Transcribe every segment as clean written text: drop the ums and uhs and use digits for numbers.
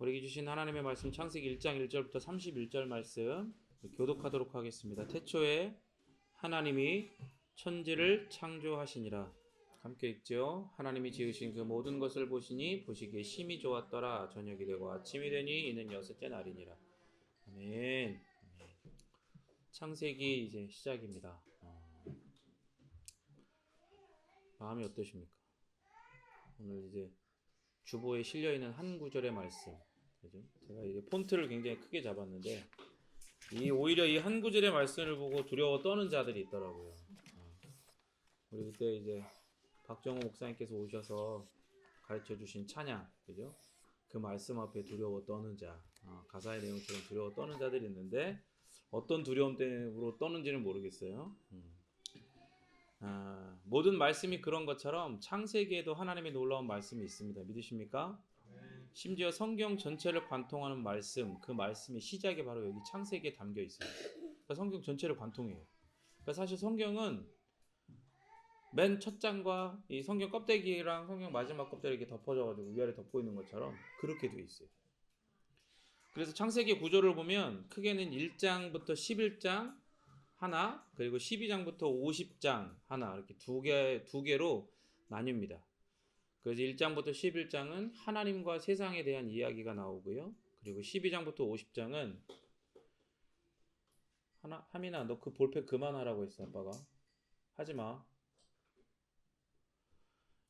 우리에게 주신 하나님의 말씀 창세기 1장 1절부터 31절 말씀 교독하도록 하겠습니다. 태초에 하나님이 천지를 창조하시니라. 함께 읽죠. 하나님이 지으신 그 모든 것을 보시니 보시기에 심히 좋았더라. 저녁이 되고 아침이 되니 이는 여섯째 날이니라. 아멘. 창세기 이제 시작입니다. 마음이 어떠십니까? 오늘 이제 주보에 실려 있는 한 구절의 말씀, 그죠? 제가 이제 폰트를 굉장히 크게 잡았는데 오히려 이 한 구절의 말씀을 보고 두려워 떠는 자들이 있더라고요. 우리 그때 이제 박정호 목사님께서 오셔서 가르쳐 주신 찬양, 그죠? 그 말씀 앞에 두려워 떠는 자, 가사의 내용처럼 두려워 떠는 자들이 있는데 어떤 두려움 때문에 떠는지는 모르겠어요. 모든 말씀이 그런 것처럼 창세기에도 하나님의 놀라운 말씀이 있습니다. 믿으십니까? 심지어 성경 전체를 관통하는 말씀, 그 말씀의 시작이 바로 여기 창세기에 담겨 있어요. 그러니까 성경 전체를 관통해요. 그러니까 사실 성경은 맨 첫 장과 이 성경 껍데기랑 성경 마지막 껍데기 이렇게 덮어져가지고 위아래 덮고 있는 것처럼 그렇게 되어 있어요. 그래서 창세기 구조를 보면 크게는 1장부터 11장 하나, 그리고 12장부터 50장 하나, 이렇게 두 개로 나뉩니다. 그래서 1장부터 11장은 하나님과 세상에 대한 이야기가 나오고요. 그리고 12장부터 50장은 하민아, 너 그 볼펜 그만하라고 했어, 아빠가. 하지마.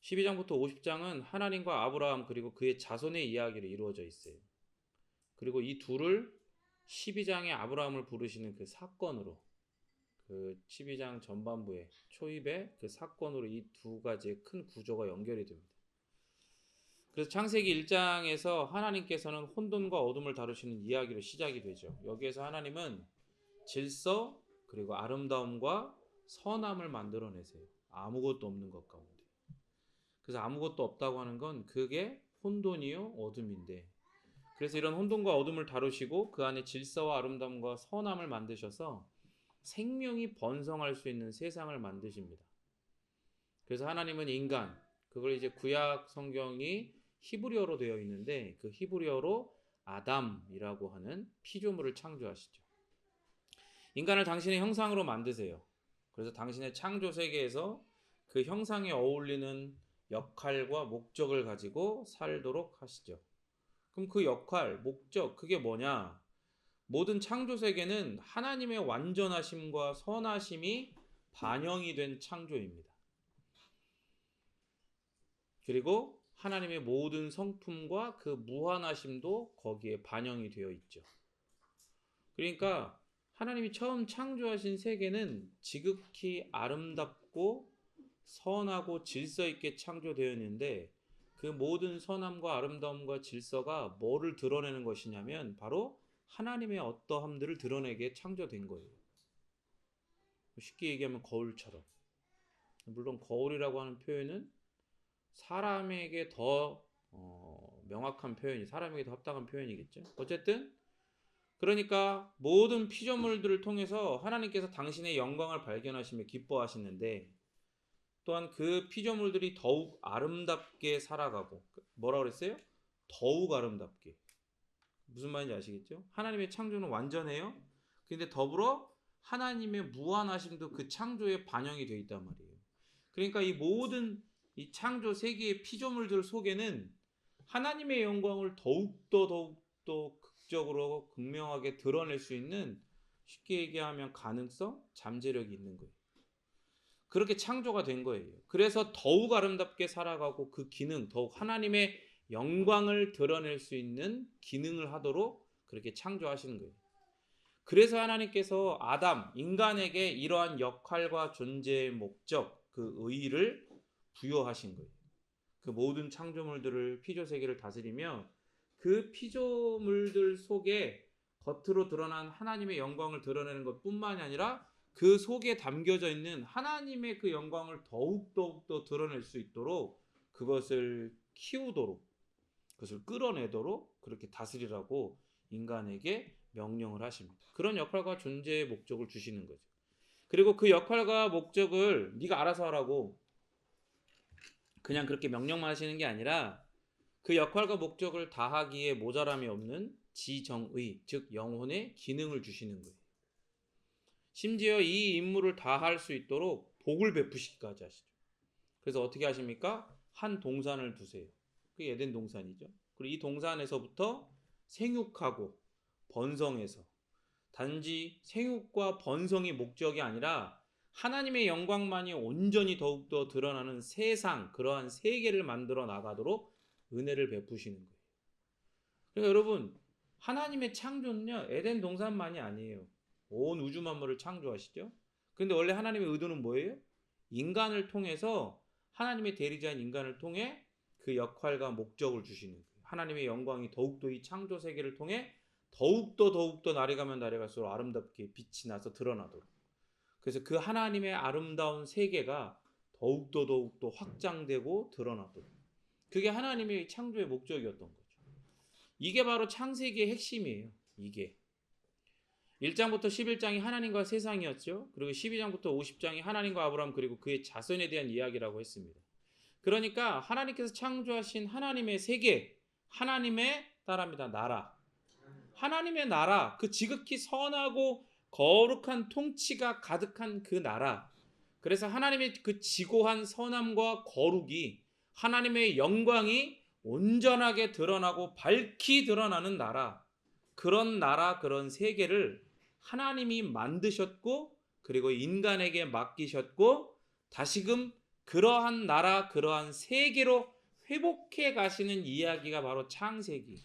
12장부터 50장은 하나님과 아브라함 그리고 그의 자손의 이야기로 이루어져 있어요. 그리고 이 둘을 12장에 아브라함을 부르시는 그 사건으로, 그 12장 전반부에 초입에 그 사건으로 이 두 가지의 큰 구조가 연결이 됩니다. 그래서 창세기 1장에서 하나님께서는 혼돈과 어둠을 다루시는 이야기로 시작이 되죠. 여기에서 하나님은 질서 그리고 아름다움과 선함을 만들어내세요. 아무것도 없는 것 가운데. 그래서 아무것도 없다고 하는 건 그게 혼돈이요 어둠인데, 그래서 이런 혼돈과 어둠을 다루시고 그 안에 질서와 아름다움과 선함을 만드셔서 생명이 번성할 수 있는 세상을 만드십니다. 그래서 하나님은 인간, 그걸 이제 구약 성경이 히브리어로 되어 있는데 그 히브리어로 아담이라고 하는 피조물을 창조하시죠. 인간을 당신의 형상으로 만드세요. 그래서 당신의 창조 세계에서 그 형상에 어울리는 역할과 목적을 가지고 살도록 하시죠. 그럼 그 역할, 목적, 그게 뭐냐? 모든 창조 세계는 하나님의 완전하심과 선하심이 반영이 된 창조입니다. 그리고 하나님의 모든 성품과 그 무한하심도 거기에 반영이 되어 있죠. 그러니까 하나님이 처음 창조하신 세계는 지극히 아름답고 선하고 질서 있게 창조되었는데 그 모든 선함과 아름다움과 질서가 뭐를 드러내는 것이냐면 바로 하나님의 어떠함들을 드러내게 창조된 거예요. 쉽게 얘기하면 거울처럼. 물론 거울이라고 하는 표현은 사람에게 더 명확한 표현이, 사람에게 더 합당한 표현이겠죠. 어쨌든 그러니까 모든 피조물들을 통해서 하나님께서 당신의 영광을 발견하시며 기뻐하시는데 또한 그 피조물들이 더욱 아름답게 살아가고, 뭐라고 그랬어요? 더욱 아름답게. 무슨 말인지 아시겠죠? 하나님의 창조는 완전해요. 근데 더불어 하나님의 무한하심도 그 창조에 반영이 되어 있단 말이에요. 그러니까 이 모든 이 창조 세계의 피조물들 속에는 하나님의 영광을 더욱더 극적으로 극명하게 드러낼 수 있는, 쉽게 얘기하면 가능성, 잠재력이 있는 거예요. 그렇게 창조가 된 거예요. 그래서 더욱 아름답게 살아가고 그 기능, 더욱 하나님의 영광을 드러낼 수 있는 기능을 하도록 그렇게 창조하시는 거예요. 그래서 하나님께서 아담, 인간에게 이러한 역할과 존재의 목적, 그 의의를 부여하신 거예요. 그 모든 창조물들을, 피조 세계를 다스리며 그 피조물들 속에 겉으로 드러난 하나님의 영광을 드러내는 것뿐만이 아니라 그 속에 담겨져 있는 하나님의 그 영광을 더욱더 드러낼 수 있도록 그것을 키우도록, 그것을 끌어내도록 그렇게 다스리라고 인간에게 명령을 하십니다. 그런 역할과 존재의 목적을 주시는 거죠. 그리고 그 역할과 목적을 네가 알아서 하라고 그냥 그렇게 명령만 하시는 게 아니라 그 역할과 목적을 다하기에 모자람이 없는 지정의, 즉 영혼의 기능을 주시는 거예요. 심지어 이 임무를 다할 수 있도록 복을 베푸시기까지 하시죠. 그래서 어떻게 하십니까? 한 동산을 두세요. 그게 에덴 동산이죠. 그리고 이 동산에서부터 생육하고 번성해서, 단지 생육과 번성이 목적이 아니라 하나님의 영광만이 온전히 더욱더 드러나는 세상, 그러한 세계를 만들어 나가도록 은혜를 베푸시는 거예요. 그러니까 여러분, 하나님의 창조는요, 에덴 동산만이 아니에요. 온 우주 만물을 창조하시죠. 근데 원래 하나님의 의도는 뭐예요? 인간을 통해서, 하나님의 대리자인 인간을 통해 그 역할과 목적을 주시는 거예요. 하나님의 영광이 더욱더 이 창조 세계를 통해 더욱더 날이 가면 날이 갈수록 아름답게 빛이 나서 드러나도록. 그래서 그 하나님의 아름다운 세계가 더욱더 확장되고 드러나도록. 그게 하나님의 창조의 목적이었던 거죠. 이게 바로 창세기의 핵심이에요. 이게 1장부터 11장이 하나님과 세상이었죠. 그리고 12장부터 50장이 하나님과 아브라함 그리고 그의 자손에 대한 이야기라고 했습니다. 그러니까 하나님께서 창조하신 하나님의 세계, 하나님의 따라합니다. 나라. 하나님의 나라, 그 지극히 선하고 거룩한 통치가 가득한 그 나라. 그래서 하나님의 그 지고한 선함과 거룩이, 하나님의 영광이 온전하게 드러나고 밝히 드러나는 나라. 그런 나라, 그런 세계를 하나님이 만드셨고, 그리고 인간에게 맡기셨고, 다시금 그러한 나라, 그러한 세계로 회복해 가시는 이야기가 바로 창세기.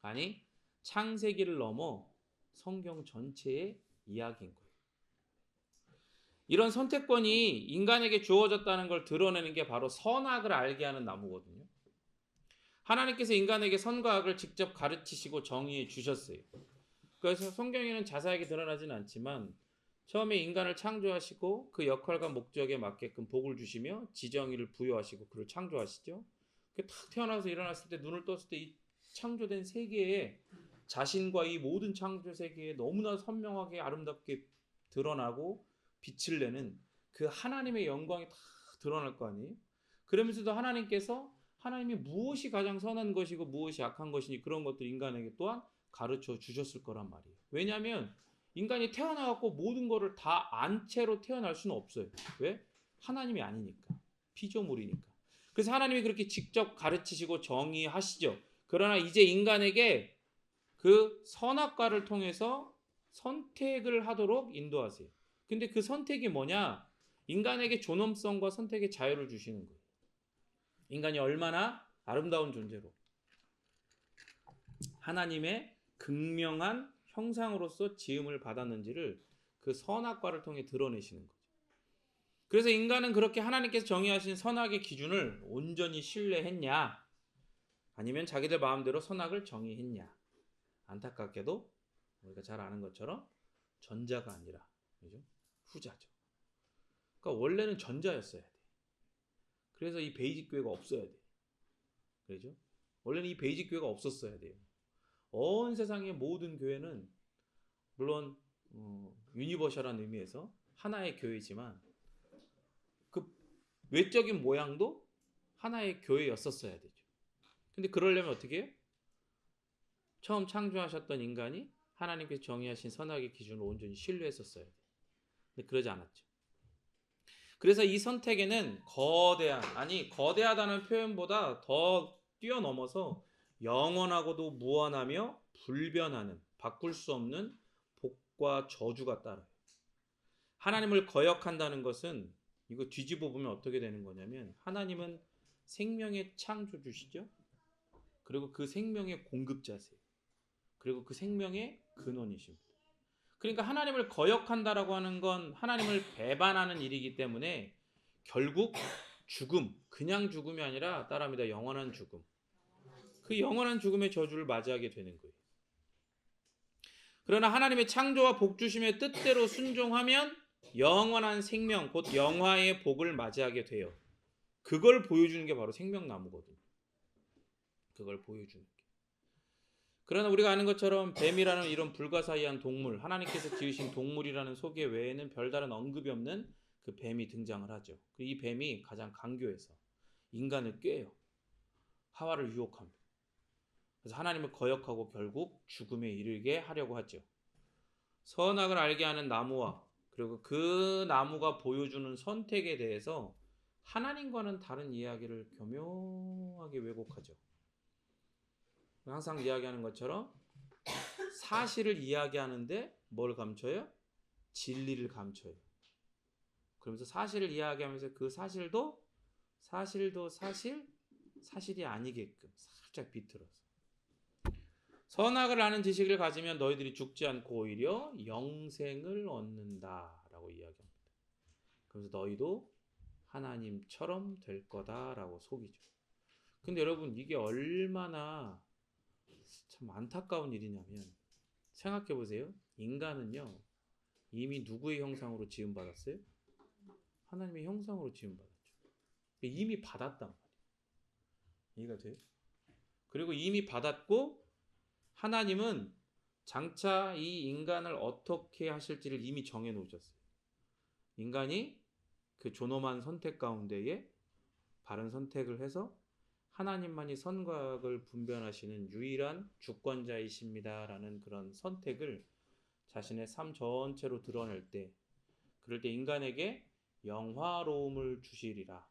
아니, 창세기를 넘어 성경 전체의 이야기인 거예요. 이런 선택권이 인간에게 주어졌다는 걸 드러내는 게 바로 선악을 알게 하는 나무거든요. 하나님께서 인간에게 선과 악을 직접 가르치시고 정의해 주셨어요. 그래서 성경에는 자세하게 드러나지는 않지만 처음에 인간을 창조하시고 그 역할과 목적에 맞게끔 복을 주시며 지정의를 부여하시고 그를 창조하시죠. 그 탁 태어나서 일어났을 때 눈을 떴을 때 이 창조된 세계에 자신과 이 모든 창조 세계에 너무나 선명하게 아름답게 드러나고 빛을 내는 그 하나님의 영광이 다 드러날 거 아니에요. 그러면서도 하나님께서 하나님이 무엇이 가장 선한 것이고 무엇이 악한 것이니 그런 것들 인간에게 또한 가르쳐 주셨을 거란 말이에요. 왜냐하면 인간이 태어나갖고 모든 거를 다 안 채로 태어날 수는 없어요. 왜? 하나님이 아니니까. 피조물이니까. 그래서 하나님이 그렇게 직접 가르치시고 정의하시죠. 그러나 이제 인간에게 그 선악과를 통해서 선택을 하도록 인도하세요. 근데 그 선택이 뭐냐? 인간에게 존엄성과 선택의 자유를 주시는 거예요. 인간이 얼마나 아름다운 존재로 하나님의 극명한 형상으로서 지음을 받았는지를 그 선악과를 통해 드러내시는 거죠. 그래서 인간은 그렇게 하나님께서 정의하신 선악의 기준을 온전히 신뢰했냐? 아니면 자기들 마음대로 선악을 정의했냐? 안타깝게도 우리가 잘 아는 것처럼 전자가 아니라 그죠? 후자죠. 그러니까 원래는 전자였어야 돼. 그래서 이 베이직 교회가 없어야 돼. 그렇죠? 원래는 이 베이직 교회가 없었어야 돼요. 온 세상의 모든 교회는 물론 유니버셜한 의미에서 하나의 교회지만 그 외적인 모양도 하나의 교회였었어야 되죠. 근데 그러려면 어떻게 해요? 처음 창조하셨던 인간이 하나님께서 정의하신 선악의 기준을 온전히 신뢰했었어야 돼요. 근데 그러지 않았죠. 그래서 이 선택에는 거대하다는 표현보다 더 뛰어넘어서 영원하고도 무한하며 불변하는, 바꿀 수 없는 복과 저주가 따라요. 하나님을 거역한다는 것은 이거 뒤집어 보면 어떻게 되는 거냐면 하나님은 생명의 창조주시죠. 그리고 그 생명의 공급자세요. 그리고 그 생명의 근원이십니다. 그러니까 하나님을 거역한다라고 하는 건 하나님을 배반하는 일이기 때문에 결국 죽음, 그냥 죽음이 아니라 따라합니다. 영원한 죽음. 그 영원한 죽음의 저주를 맞이하게 되는 거예요. 그러나 하나님의 창조와 복주심의 뜻대로 순종하면 영원한 생명, 곧 영화의 복을 맞이하게 돼요. 그걸 보여주는 게 바로 생명나무거든요. 그걸 보여주는 게. 그러나 우리가 아는 것처럼 뱀이라는 이런 불가사의한 동물, 하나님께서 지으신 동물이라는 소개 외에는 별다른 언급이 없는 그 뱀이 등장을 하죠. 이 뱀이 가장 강교해서 인간을 꾀요. 하와를 유혹합니다. 그래서 하나님을 거역하고 결국 죽음에 이르게 하려고 하죠. 선악을 알게 하는 나무와 그리고 그 나무가 보여주는 선택에 대해서 하나님과는 다른 이야기를 교묘하게 왜곡하죠. 항상 이야기하는 것처럼 사실을 이야기하는데 뭘 감춰요? 진리를 감춰요. 그러면서 사실을 이야기하면서 그 사실도 사실이 아니게끔 살짝 비틀어서 선악을 아는 지식을 가지면 너희들이 죽지 않고 오히려 영생을 얻는다라고 이야기합니다. 그래서 너희도 하나님처럼 될 거다라고 속이죠. 근데 여러분 이게 얼마나 참 안타까운 일이냐면 생각해 보세요. 인간은요 이미 누구의 형상으로 지음받았어요? 하나님의 형상으로 지음받았죠. 이미 받았단 말이에요. 이해가 돼요? 그리고 이미 받았고 하나님은 장차 이 인간을 어떻게 하실지를 이미 정해 놓으셨어요. 인간이 그 존엄한 선택 가운데에 바른 선택을 해서 하나님만이 선과 악을 분별하시는 유일한 주권자이십니다라는 그런 선택을 자신의 삶 전체로 드러낼 때, 그럴 때 인간에게 영화로움을 주시리라,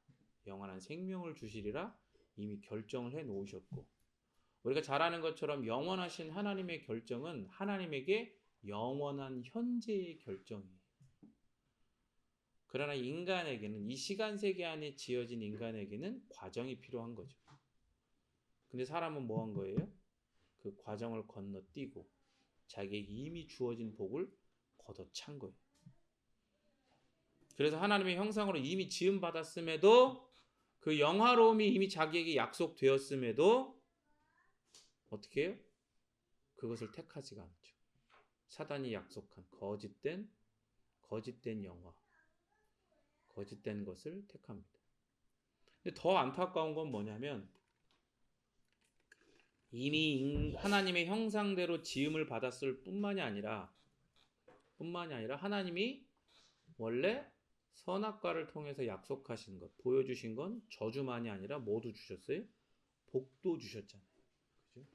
영원한 생명을 주시리라 이미 결정을 해 놓으셨고, 우리가 잘 아는 것처럼 영원하신 하나님의 결정은 하나님에게 영원한 현재의 결정이에요. 그러나 인간에게는, 이 시간 세계 안에 지어진 인간에게는 과정이 필요한 거죠. 근데 사람은 뭐 한 거예요? 그 과정을 건너뛰고 자기에게 이미 주어진 복을 걷어찬 거예요. 그래서 하나님의 형상으로 이미 지음받았음에도, 그 영화로움이 이미 자기에게 약속되었음에도 어떻게 해요? 그것을 택하지가 않죠. 사단이 약속한 거짓된 영화, 거짓된 것을 택합니다. 근데 더 안타까운 건 뭐냐면, 이미 하나님의 형상대로 지음을 받았을 뿐만이 아니라 하나님이 원래 선악과를 통해서 약속하신 것, 보여주신 건 저주만이 아니라 뭐도 주셨어요? 복도 주셨잖아요. 그죠?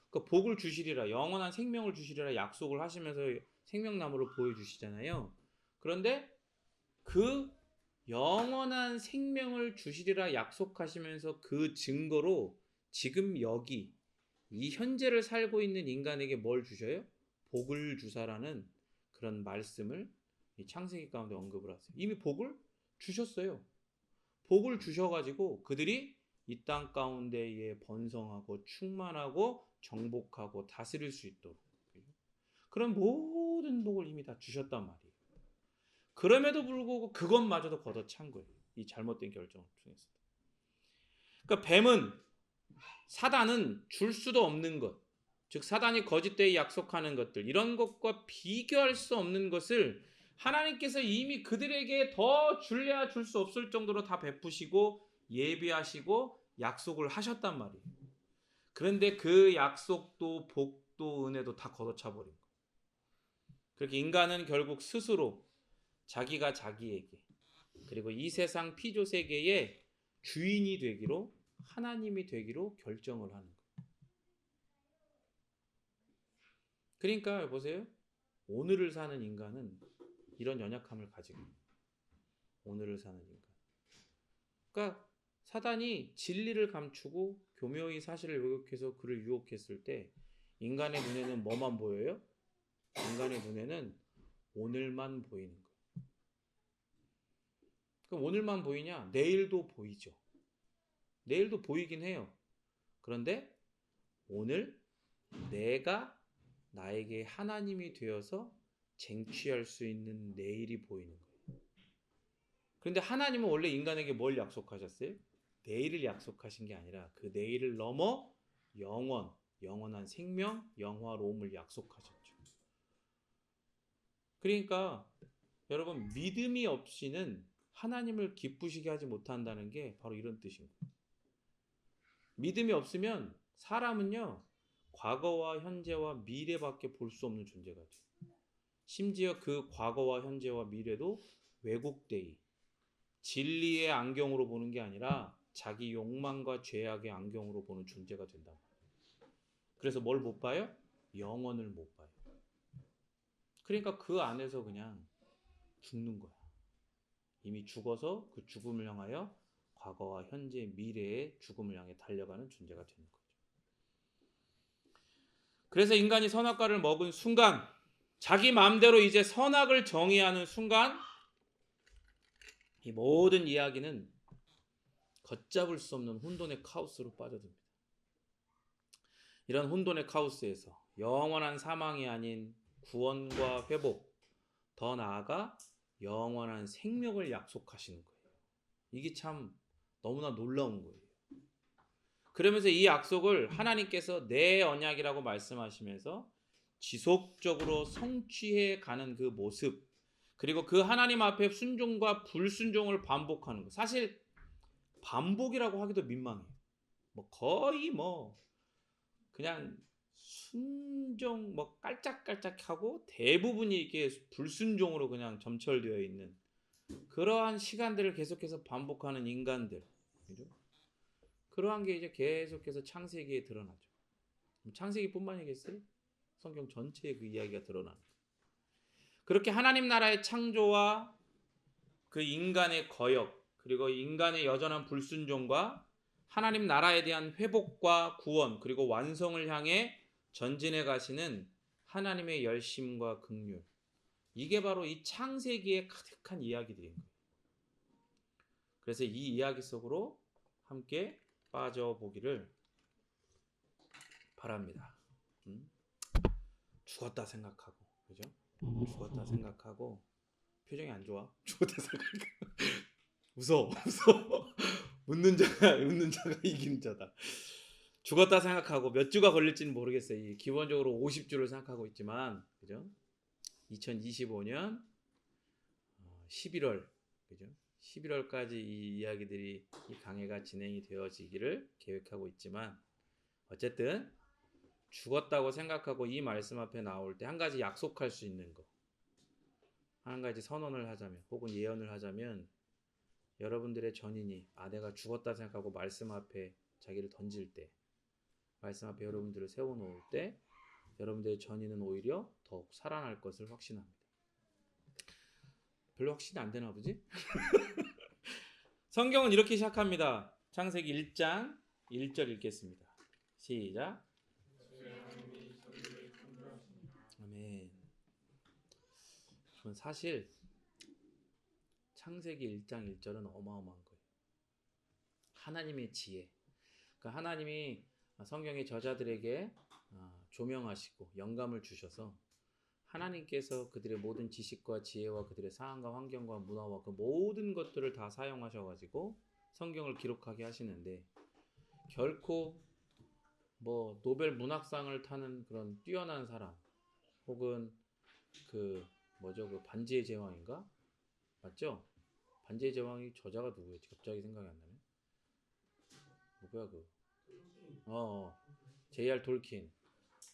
그러니까 복을 주시리라, 영원한 생명을 주시리라 약속을 하시면서 생명나무를 보여주시잖아요. 그런데 그 영원한 생명을 주시리라 약속하시면서 그 증거로 지금 여기 이 현재를 살고 있는 인간에게 뭘 주셔요? 복을 주사라는 그런 말씀을 이 창세기 가운데 언급을 하세요. 이미 복을 주셨어요. 복을 주셔가지고 그들이 이 땅 가운데에 번성하고 충만하고 정복하고 다스릴 수 있도록 그런 모든 복을 이미 다 주셨단 말이에요. 그럼에도 불구하고 그것마저도 걷어찬 거예요. 이 잘못된 결정을 통해서. 그러니까 사단은 줄 수도 없는 것, 즉 사단이 거짓되이 약속하는 것들, 이런 것과 비교할 수 없는 것을 하나님께서 이미 그들에게 더 줄래야 줄 수 없을 정도로 다 베푸시고 예비하시고 약속을 하셨단 말이에요. 그런데 그 약속도 복도 은혜도 다 걷어차 버린 거예요. 그렇게 인간은 결국 스스로 자기가 자기에게, 그리고 이 세상 피조 세계의 주인이 되기로, 하나님이 되기로 결정을 하는 거예요. 그러니까 보세요. 오늘을 사는 인간은 이런 연약함을 가지고 있는 거예요. 오늘을 사는 인간. 그러니까 사단이 진리를 감추고 교묘히 사실을 왜곡해서 그를 유혹했을 때 인간의 눈에는 뭐만 보여요? 인간의 눈에는 오늘만 보이는 거예요. 그럼 오늘만 보이냐? 내일도 보이죠. 내일도 보이긴 해요. 그런데 오늘 내가 나에게 하나님이 되어서 쟁취할 수 있는 내일이 보이는 거예요. 그런데 하나님은 원래 인간에게 뭘 약속하셨어요? 내일을 약속하신 게 아니라 그 내일을 넘어 영원한 생명, 영화로움을 약속하셨죠. 그러니까 여러분, 믿음이 없이는 하나님을 기쁘시게 하지 못한다는 게 바로 이런 뜻인 거예요. 믿음이 없으면 사람은요, 과거와 현재와 미래밖에 볼 수 없는 존재가 돼요. 심지어 그 과거와 현재와 미래도 왜곡되이 진리의 안경으로 보는 게 아니라 자기 욕망과 죄악의 안경으로 보는 존재가 된다. 그래서 뭘 못 봐요? 영원을 못 봐요. 그러니까 그 안에서 그냥 죽는 거야. 이미 죽어서 그 죽음을 향하여 과거와 현재, 미래의 죽음을 향해 달려가는 존재가 되는 거죠. 그래서 인간이 선악과를 먹은 순간, 자기 마음대로 이제 선악을 정의하는 순간, 이 모든 이야기는 걷잡을 수 없는 혼돈의 카오스로 빠져듭니다. 이런 혼돈의 카오스에서 영원한 사망이 아닌 구원과 회복, 더 나아가 영원한 생명을 약속하시는 거예요. 이게 참 너무나 놀라운 거예요. 그러면서 이 약속을 하나님께서 내 언약이라고 말씀하시면서 지속적으로 성취해 가는 그 모습, 그리고 그 하나님 앞에 순종과 불순종을 반복하는 거. 사실 반복이라고 하기도 민망해요. 거의 그냥 순종 깔짝깔짝하고 대부분이 이렇게 불순종으로 그냥 점철되어 있는 그러한 시간들을 계속해서 반복하는 인간들, 그죠? 그러한 게 이제 계속해서 창세기에 드러나죠. 창세기뿐만이겠어요? 성경 전체에 그 이야기가 드러나는 거예요. 그렇게 하나님 나라의 창조와 그 인간의 거역, 그리고 인간의 여전한 불순종과 하나님 나라에 대한 회복과 구원, 그리고 완성을 향해 전진해 가시는 하나님의 열심과 긍휼, 이게 바로 이 창세기에 가득한 이야기들인 거예요. 그래서 이 이야기 속으로 함께 빠져보기를 바랍니다. 죽었다 생각하고, 그죠? 죽었다 생각하고, 표정이 안 좋아. 죽었다 생각하고 웃어. 웃는 자가 이기는 자다. 죽었다 생각하고 몇 주가 걸릴지는 모르겠어요. 기본적으로 50주를 생각하고 있지만, 그죠? 2025년 11월, 그죠? 11월까지 이 이야기들이, 이 강해가 진행이 되어지기를 계획하고 있지만, 어쨌든 죽었다고 생각하고 이 말씀 앞에 나올 때 한 가지 약속할 수 있는 거, 한 가지 선언을 하자면, 혹은 예언을 하자면, 여러분들의 전인이 내가 죽었다 생각하고 말씀 앞에 자기를 던질 때, 말씀 앞에 여러분들을 세워놓을 때, 여러분들의 전인은 오히려 더욱 살아날 것을 확신합니다. 별로 확신이 안 되나 보지? 성경은 이렇게 시작합니다. 창세기 1장 1절 읽겠습니다. 시작. 아멘. 사실 창세기 1장 1절은 어마어마한 거예요. 하나님의 지혜. 그러니까 하나님이 성경의 저자들에게 조명하시고 영감을 주셔서 하나님께서 그들의 모든 지식과 지혜와 그들의 상황과 환경과 문화와 그 모든 것들을 다 사용하셔가지고 성경을 기록하게 하시는데, 결코 노벨 문학상을 타는 그런 뛰어난 사람, 혹은 그 반지의 제왕인가? 맞죠? 반지의 제왕이 저자가 누구였지? 갑자기 생각이 안 나네. 누구야 J.R.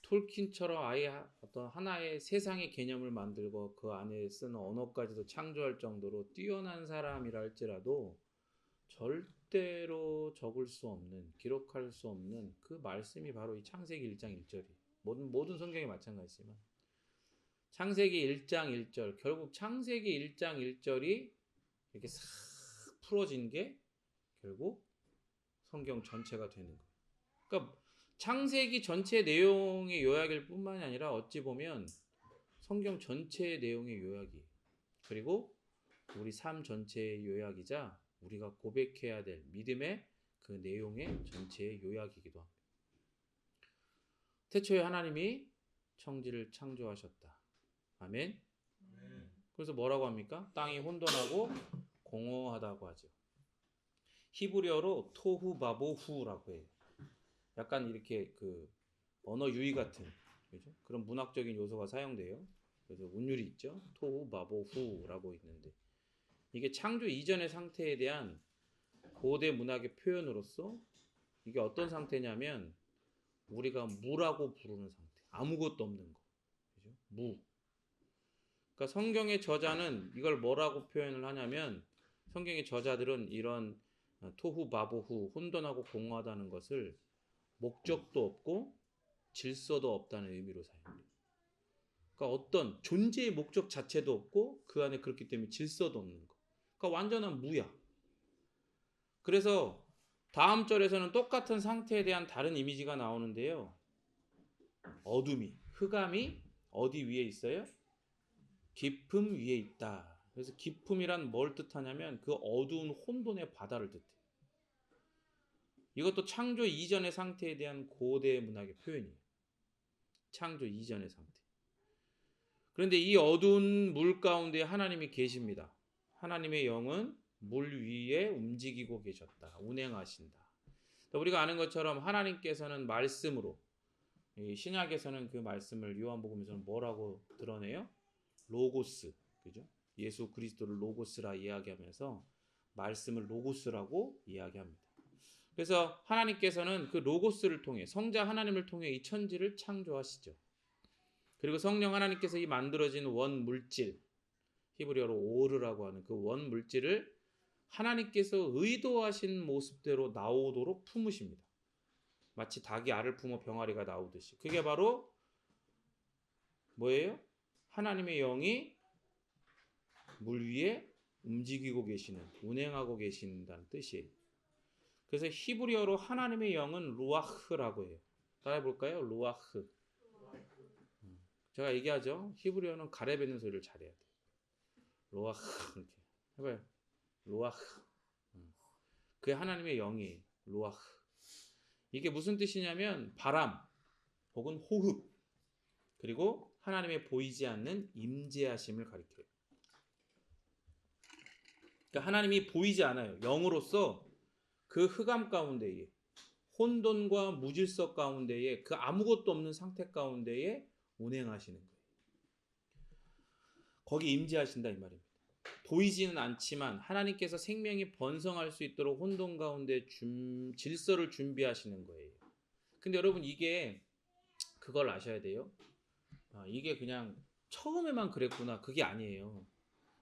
톨킨처럼 아예 어떤 하나의 세상의 개념을 만들고 그 안에 쓰는 언어까지도 창조할 정도로 뛰어난 사람이라 할지라도 절대로 적을 수 없는, 기록할 수 없는 그 말씀이 바로 이 창세기 1장 1절이에요. 모든 성경이 마찬가지지만 창세기 1장 1절, 결국 창세기 1장 1절이 이렇게 싹 풀어진 게 결국 성경 전체가 되는 거예요. 그러니까 창세기 전체 내용의 요약일 뿐만이 아니라 어찌 보면 성경 전체의 내용의 요약이, 그리고 우리 삶 전체의 요약이자 우리가 고백해야 될 믿음의 그 내용의 전체의 요약이기도 합니다. 태초에 하나님이 천지를 창조하셨다. 아멘. 그래서 뭐라고 합니까? 땅이 혼돈하고 공허하다고 하죠. 히브리어로 토후바보후라고 해요. 약간 이렇게 그 언어 유희 같은, 그죠? 그런 문학적인 요소가 사용돼요. 그래서 운율이 있죠. 토후바보후라고 있는데, 이게 창조 이전의 상태에 대한 고대 문학의 표현으로서 이게 어떤 상태냐면 우리가 무라고 부르는 상태, 아무것도 없는 거, 그죠? 무. 그러니까 성경의 저자는 이걸 뭐라고 표현을 하냐면, 성경의 저자들은 이런 토후 바보후 혼돈하고 공허하다는 것을 목적도 없고 질서도 없다는 의미로 사용해요. 그러니까 어떤 존재의 목적 자체도 없고 그 안에 그렇기 때문에 질서도 없는 거. 그러니까 완전한 무야. 그래서 다음 절에서는 똑같은 상태에 대한 다른 이미지가 나오는데요. 어둠이, 흑암이 어디 위에 있어요? 깊음 위에 있다. 그래서 깊음이란 뭘 뜻하냐면 그 어두운 혼돈의 바다를 뜻해요. 이것도 창조 이전의 상태에 대한 고대 문학의 표현이에요. 창조 이전의 상태. 그런데 이 어두운 물 가운데 하나님이 계십니다. 하나님의 영은 물 위에 움직이고 계셨다. 운행하신다. 우리가 아는 것처럼 하나님께서는 말씀으로, 신약에서는 그 말씀을 요한복음에서는 뭐라고 드러내요? 로고스. 그죠? 예수 그리스도를 로고스라 이야기하면서 말씀을 로고스라고 이야기합니다. 그래서 하나님께서는 그 로고스를 통해 성자 하나님을 통해 이 천지를 창조하시죠. 그리고 성령 하나님께서 이 만들어진 원 물질, 히브리어로 오르라고 하는 그 원 물질을 하나님께서 의도하신 모습대로 나오도록 품으십니다. 마치 닭이 알을 품어 병아리가 나오듯이. 그게 바로 뭐예요? 하나님의 영이 물 위에 움직이고 계시는, 운행하고 계신다는 뜻이에요. 그래서 히브리어로 하나님의 영은 루아흐라고 해요. 따라해 볼까요? 루아흐. 제가 얘기하죠. 히브리어는 가래뱉는 소리를 잘해야 돼요. 루아흐 이렇게 해봐요. 루아흐. 그게 하나님의 영이에요. 루아흐. 이게 무슨 뜻이냐면 바람 혹은 호흡 그리고 하나님의 보이지 않는 임재하심을 가리켜요. 그러니까 하나님이 보이지 않아요. 영으로서 그 흑암 가운데에 혼돈과 무질서 가운데에 그 아무것도 없는 상태 가운데에 운행하시는 거예요. 거기 임재하신다 이 말입니다. 보이지는 않지만 하나님께서 생명이 번성할 수 있도록 혼돈 가운데 질서를 준비하시는 거예요. 근데 여러분 이게 그걸 아셔야 돼요. 이게 그냥 처음에만 그랬구나 그게 아니에요.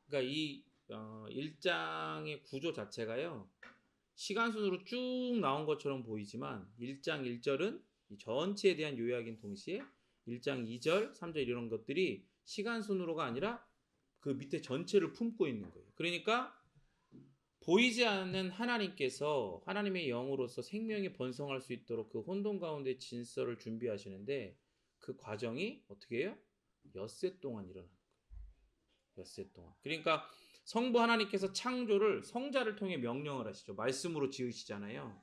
그러니까 이 1장의 구조 자체가요. 시간순으로 쭉 나온 것처럼 보이지만 1장 1절은 이 전체에 대한 요약인 동시에 1장 2절, 3절 이런 것들이 시간순으로가 아니라 그 밑에 전체를 품고 있는 거예요. 그러니까 보이지 않는 하나님께서 하나님의 영으로서 생명이 번성할 수 있도록 그 혼돈 가운데 질서를 준비하시는데 그 과정이 어떻게 해요? 엿새 동안 일어나는 거예요. 엿새 동안. 그러니까 성부 하나님께서 창조를 성자를 통해 명령을 하시죠. 말씀으로 지으시잖아요.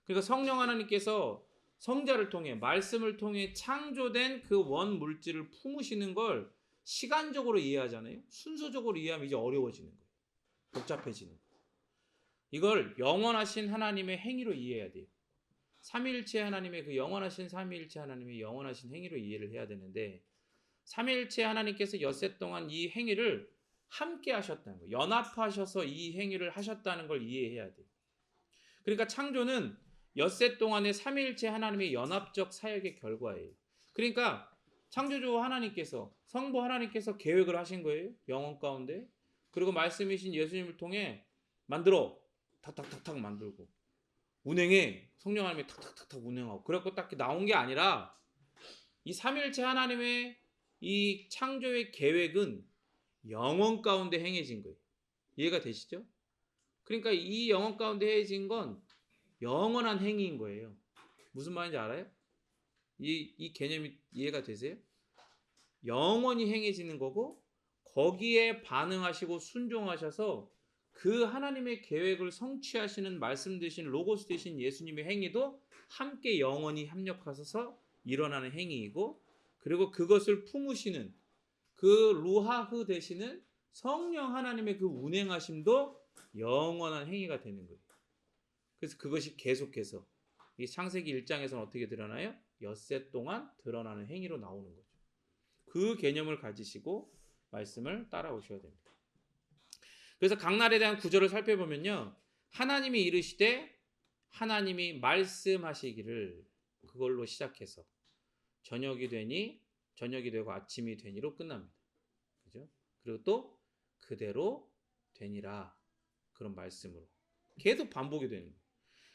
그러니까 성령 하나님께서 성자를 통해 말씀을 통해 창조된 그 원 물질을 품으시는 걸 시간적으로 이해하잖아요. 순서적으로 이해하면 이제 어려워지는 거예요. 복잡해지는 거예요. 이걸 영원하신 하나님의 행위로 이해해야 돼요. 삼위일체 하나님의 그 영원하신 삼위일체 하나님의 영원하신 행위로 이해를 해야 되는데 삼위일체 하나님께서 엿새 동안 이 행위를 함께 하셨다는 거예요. 연합하셔서 이 행위를 하셨다는 걸 이해해야 돼요. 그러니까 창조는 엿새 동안의 삼위일체 하나님의 연합적 사역의 결과예요. 그러니까 창조주 하나님께서 성부 하나님께서 계획을 하신 거예요. 영혼 가운데. 그리고 말씀이신 예수님을 통해 만들어 탁탁탁탁 만들고 운행해 성령 하나님이 탁탁탁탁 운행하고 그래갖고 딱 나온 게 아니라 이 삼위일체 하나님의 이 창조의 계획은 영혼 가운데 행해진 거예요. 이해가 되시죠? 그러니까 이 영혼 가운데 행해진 건 영원한 행위인 거예요. 무슨 말인지 알아요? 이 개념이 이해가 되세요? 영원히 행해지는 거고 거기에 반응하시고 순종하셔서 그 하나님의 계획을 성취하시는 말씀 되신 로고스 되신 예수님의 행위도 함께 영원히 합력하셔서 일어나는 행위이고 그리고 그것을 품으시는 그 루하흐 되시는 성령 하나님의 그 운행하심도 영원한 행위가 되는 거예요. 그래서 그것이 계속해서 이 창세기 1장에서는 어떻게 드러나요? 엿새 동안 드러나는 행위로 나오는 거죠. 그 개념을 가지시고 말씀을 따라오셔야 됩니다. 그래서 각 날에 대한 구절을 살펴보면요. 하나님이 이르시되 하나님이 말씀하시기를 그걸로 시작해서 저녁이 되고 아침이 되니로 끝납니다. 그죠? 그리고 또 그대로 되니라 그런 말씀으로 계속 반복이 되는 거예요.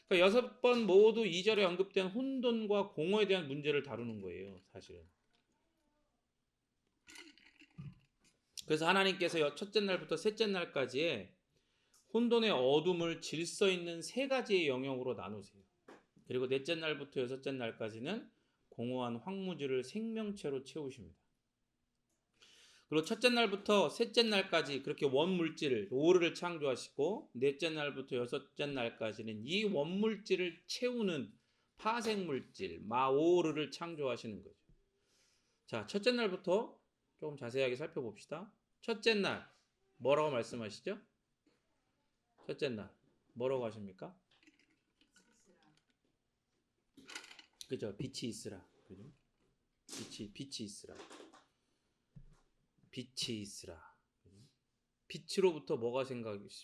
그러니까 6번 모두 2절에 언급된 혼돈과 공허에 대한 문제를 다루는 거예요, 사실은. 그래서 하나님께서 첫째 날부터 셋째 날까지의 혼돈의 어둠을 질서 있는 세 가지의 영역으로 나누세요. 그리고 넷째 날부터 여섯째 날까지는 공허한 황무지를 생명체로 채우십니다. 그리고 첫째 날부터 셋째 날까지 그렇게 원물질 오르를 창조하시고 넷째 날부터 여섯째 날까지는 이 원물질을 채우는 파생물질 마오르를 창조하시는 거죠. 자, 첫째 날부터 조금 자세하게 살펴봅시다. 첫째 날 뭐라고 말씀하시죠? 첫째 날 뭐라고 하십니까? 그죠? 빛이 있으라. 그죠? 빛이 있으라. 빛이 있으라. 빛으로부터 뭐가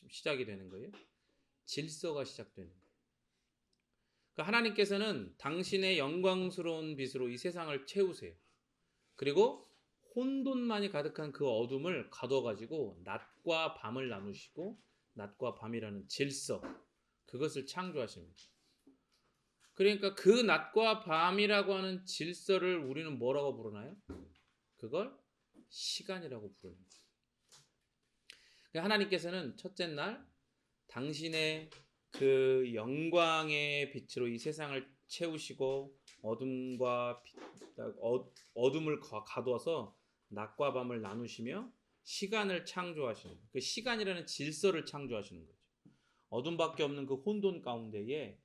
시작이 되는 거예요? 질서가 시작되는 거예요. 그러니까 하나님께서는 당신의 영광스러운 빛으로 이 세상을 채우세요. 그리고 혼돈만이 가득한 그 어둠을 가둬가지고 낮과 밤을 나누시고 낮과 밤이라는 질서, 그것을 창조하십니다. 그러니까 그 낮과 밤이라고 하는 질서를 우리는 뭐라고 부르나요? 그걸 시간이라고 부르는 거예요. 그러니까 하나님께서는 첫째 날 당신의 그 영광의 빛으로 이 세상을 채우시고 어둠을 가둬서 낮과 밤을 나누시며 시간을 창조하시는 그 시간이라는 질서를 창조하시는 거죠. 어둠밖에 없는 그 혼돈 가운데에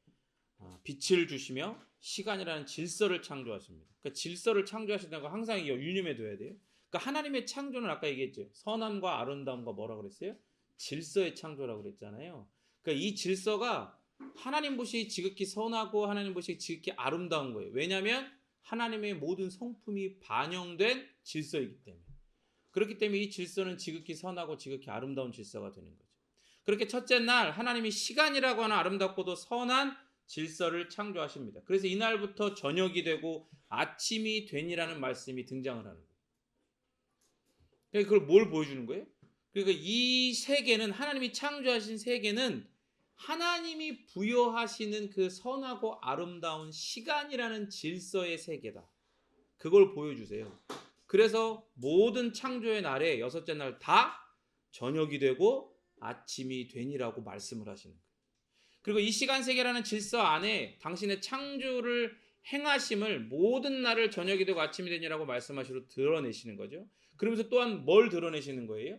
빛을 주시며 시간이라는 질서를 창조하십니다. 그러니까 질서를 창조하신다는 거 항상 유념해 둬야 돼요. 그러니까 하나님의 창조는 아까 얘기했죠. 선함과 아름다움과 뭐라 그랬어요? 질서의 창조라고 그랬잖아요. 그러니까 이 질서가 하나님 보시기 지극히 선하고 하나님 보시기 지극히 아름다운 거예요. 왜냐하면 하나님의 모든 성품이 반영된 질서이기 때문에. 그렇기 때문에 이 질서는 지극히 선하고 지극히 아름다운 질서가 되는 거죠. 그렇게 첫째 날 하나님이 시간이라고 하는 아름답고도 선한 질서를 창조하십니다. 그래서 이날부터 저녁이 되고 아침이 되니라는 말씀이 등장을 하는 거예요. 그러니까 그걸 뭘 보여주는 거예요? 그러니까 이 세계는 하나님이 창조하신 세계는 하나님이 부여하시는 그 선하고 아름다운 시간이라는 질서의 세계다. 그걸 보여주세요. 그래서 모든 창조의 날에 여섯째 날 다 저녁이 되고 아침이 되니라고 말씀을 하시는 거예요. 그리고 이 시간 세계라는 질서 안에 당신의 창조를 행하심을 모든 날을 저녁이 되고 아침이 되니라고 말씀하시로 드러내시는 거죠. 그러면서 또한 뭘 드러내시는 거예요?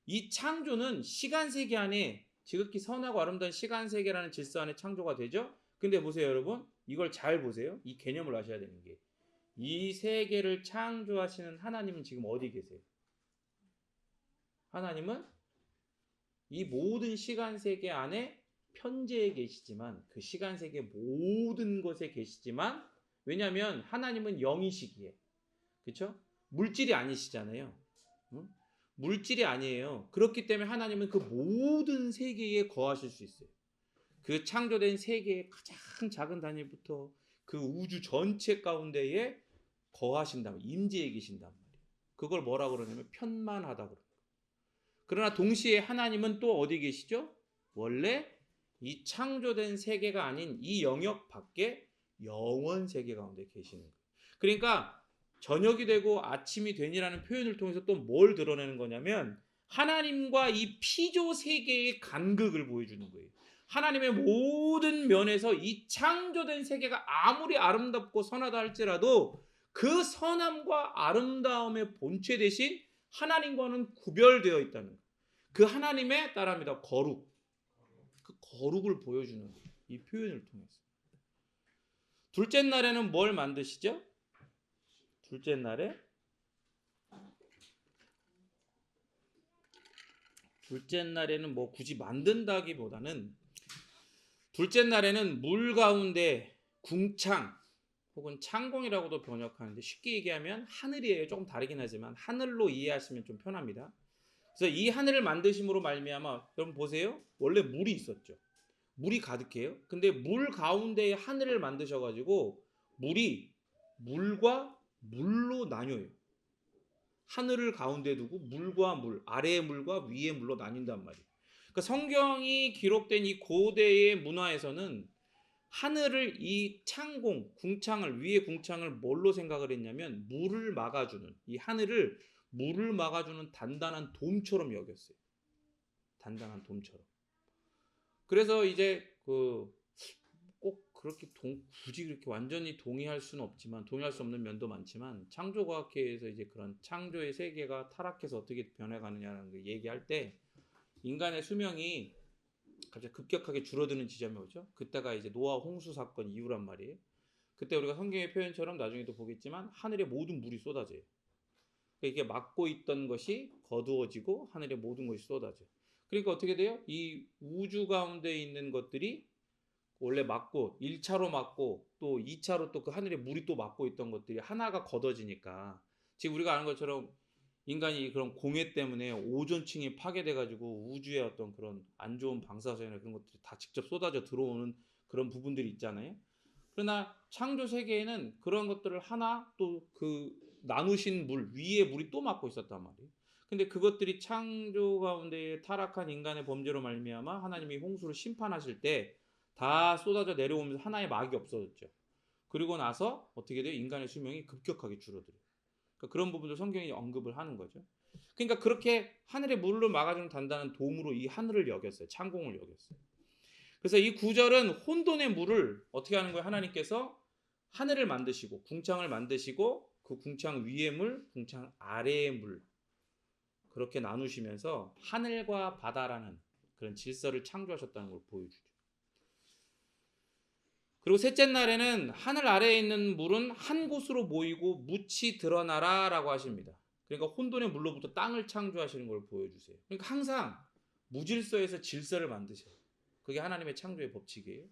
이 창조는 시간 세계 안에 지극히 선하고 아름다운 시간 세계라는 질서 안에 창조가 되죠. 근데 보세요, 여러분. 이걸 잘 보세요. 이 개념을 아셔야 되는 게. 이 세계를 창조하시는 하나님은 지금 어디 계세요? 하나님은 이 모든 시간 세계 안에 편재에 계시지만 그 시간 세계 모든 것에 계시지만 왜냐하면 하나님은 영이시기에 그렇죠? 물질이 아니시잖아요. 응? 물질이 아니에요. 그렇기 때문에 하나님은 그 모든 세계에 거하실 수 있어요. 그 창조된 세계의 가장 작은 단위부터 그 우주 전체 가운데에 거하신다, 임재해 계신단 말이에요. 그걸 뭐라고 그러냐면 편만하다 그래요. 그러나 동시에 하나님은 또 어디 계시죠? 원래 이 창조된 세계가 아닌 이 영역 밖에 영원 세계 가운데 계시는 거예요. 그러니까 저녁이 되고 아침이 되니라는 표현을 통해서 또 뭘 드러내는 거냐면 하나님과 이 피조 세계의 간극을 보여주는 거예요. 하나님의 모든 면에서 이 창조된 세계가 아무리 아름답고 선하다 할지라도 그 선함과 아름다움의 본체 대신 하나님과는 구별되어 있다는 거예요. 그 하나님의 따라합니다. 거룩. 그 거룩을 보여주는 이 표현을 통해서. 둘째 날에는 뭘 만드시죠? 둘째 날에는 뭐 굳이 만든다기보다는 둘째 날에는 물 가운데 궁창 혹은 창공이라고도 번역하는데 쉽게 얘기하면 하늘이에요. 조금 다르긴 하지만 하늘로 이해하시면 좀 편합니다. 그래서 이 하늘을 만드심으로 말미암아 여러분 보세요. 원래 물이 있었죠. 물이 가득해요. 근데 물 가운데에 하늘을 만드셔가지고 물이 물과 물로 나뉘어요. 하늘을 가운데 두고 물과 물, 아래의 물과 위의 물로 나뉜단 말이에요. 그러니까 성경이 기록된 이 고대의 문화에서는 하늘을 이 창공, 궁창을 위에 궁창을 뭘로 생각을 했냐면 물을 막아주는 이 하늘을 물을 막아주는 단단한 돔처럼 여겼어요. 단단한 돔처럼. 그래서 이제 꼭 그렇게 굳이 그렇게 완전히 동의할 수는 없지만 동의할 수 없는 면도 많지만 창조과학회에서 이제 그런 창조의 세계가 타락해서 어떻게 변해가느냐는 걸 얘기할 때 인간의 수명이 갑자기 급격하게 줄어드는 지점이 오죠. 그때가 이제 노아 홍수 사건 이후란 말이에요. 그때 우리가 성경의 표현처럼 나중에도 보겠지만 하늘의 모든 물이 쏟아져요. 이게 막고 있던 것이 거두어지고 하늘의 모든 것이 쏟아져요. 그러니까 어떻게 돼요? 이 우주 가운데 있는 것들이 원래 막고 1차로 막고 또 2차로 또 그 하늘에 물이 또 막고 있던 것들이 하나가 걷어지니까 지금 우리가 아는 것처럼 인간이 그런 공해 때문에 오존층이 파괴돼 가지고 우주의 어떤 그런 안 좋은 방사선이나 그런 것들이 다 직접 쏟아져 들어오는 그런 부분들이 있잖아요. 그러나 창조 세계에는 그런 것들을 하나 또 그 나누신 물 위에 물이 또 막고 있었단 말이에요. 근데 그것들이 창조 가운데 타락한 인간의 범죄로 말미암아 하나님이 홍수를 심판하실 때 다 쏟아져 내려오면서 하나의 막이 없어졌죠. 그리고 나서 어떻게 돼요? 인간의 수명이 급격하게 줄어들어요. 그러니까 그런 부분도 성경이 언급을 하는 거죠. 그러니까 그렇게 하늘의 물로 막아주는 단단한 돔으로 이 하늘을 여겼어요. 창공을 여겼어요. 그래서 이 구절은 혼돈의 물을 어떻게 하는 거예요? 하나님께서 하늘을 만드시고 궁창을 만드시고 그 궁창 위의 물, 궁창 아래의 물 그렇게 나누시면서 하늘과 바다라는 그런 질서를 창조하셨다는 걸 보여주죠. 그리고 셋째 날에는 하늘 아래에 있는 물은 한 곳으로 모이고 묻이 드러나라 라고 하십니다. 그러니까 혼돈의 물로부터 땅을 창조하시는 걸 보여주세요. 그러니까 항상 무질서에서 질서를 만드셔요. 그게 하나님의 창조의 법칙이에요.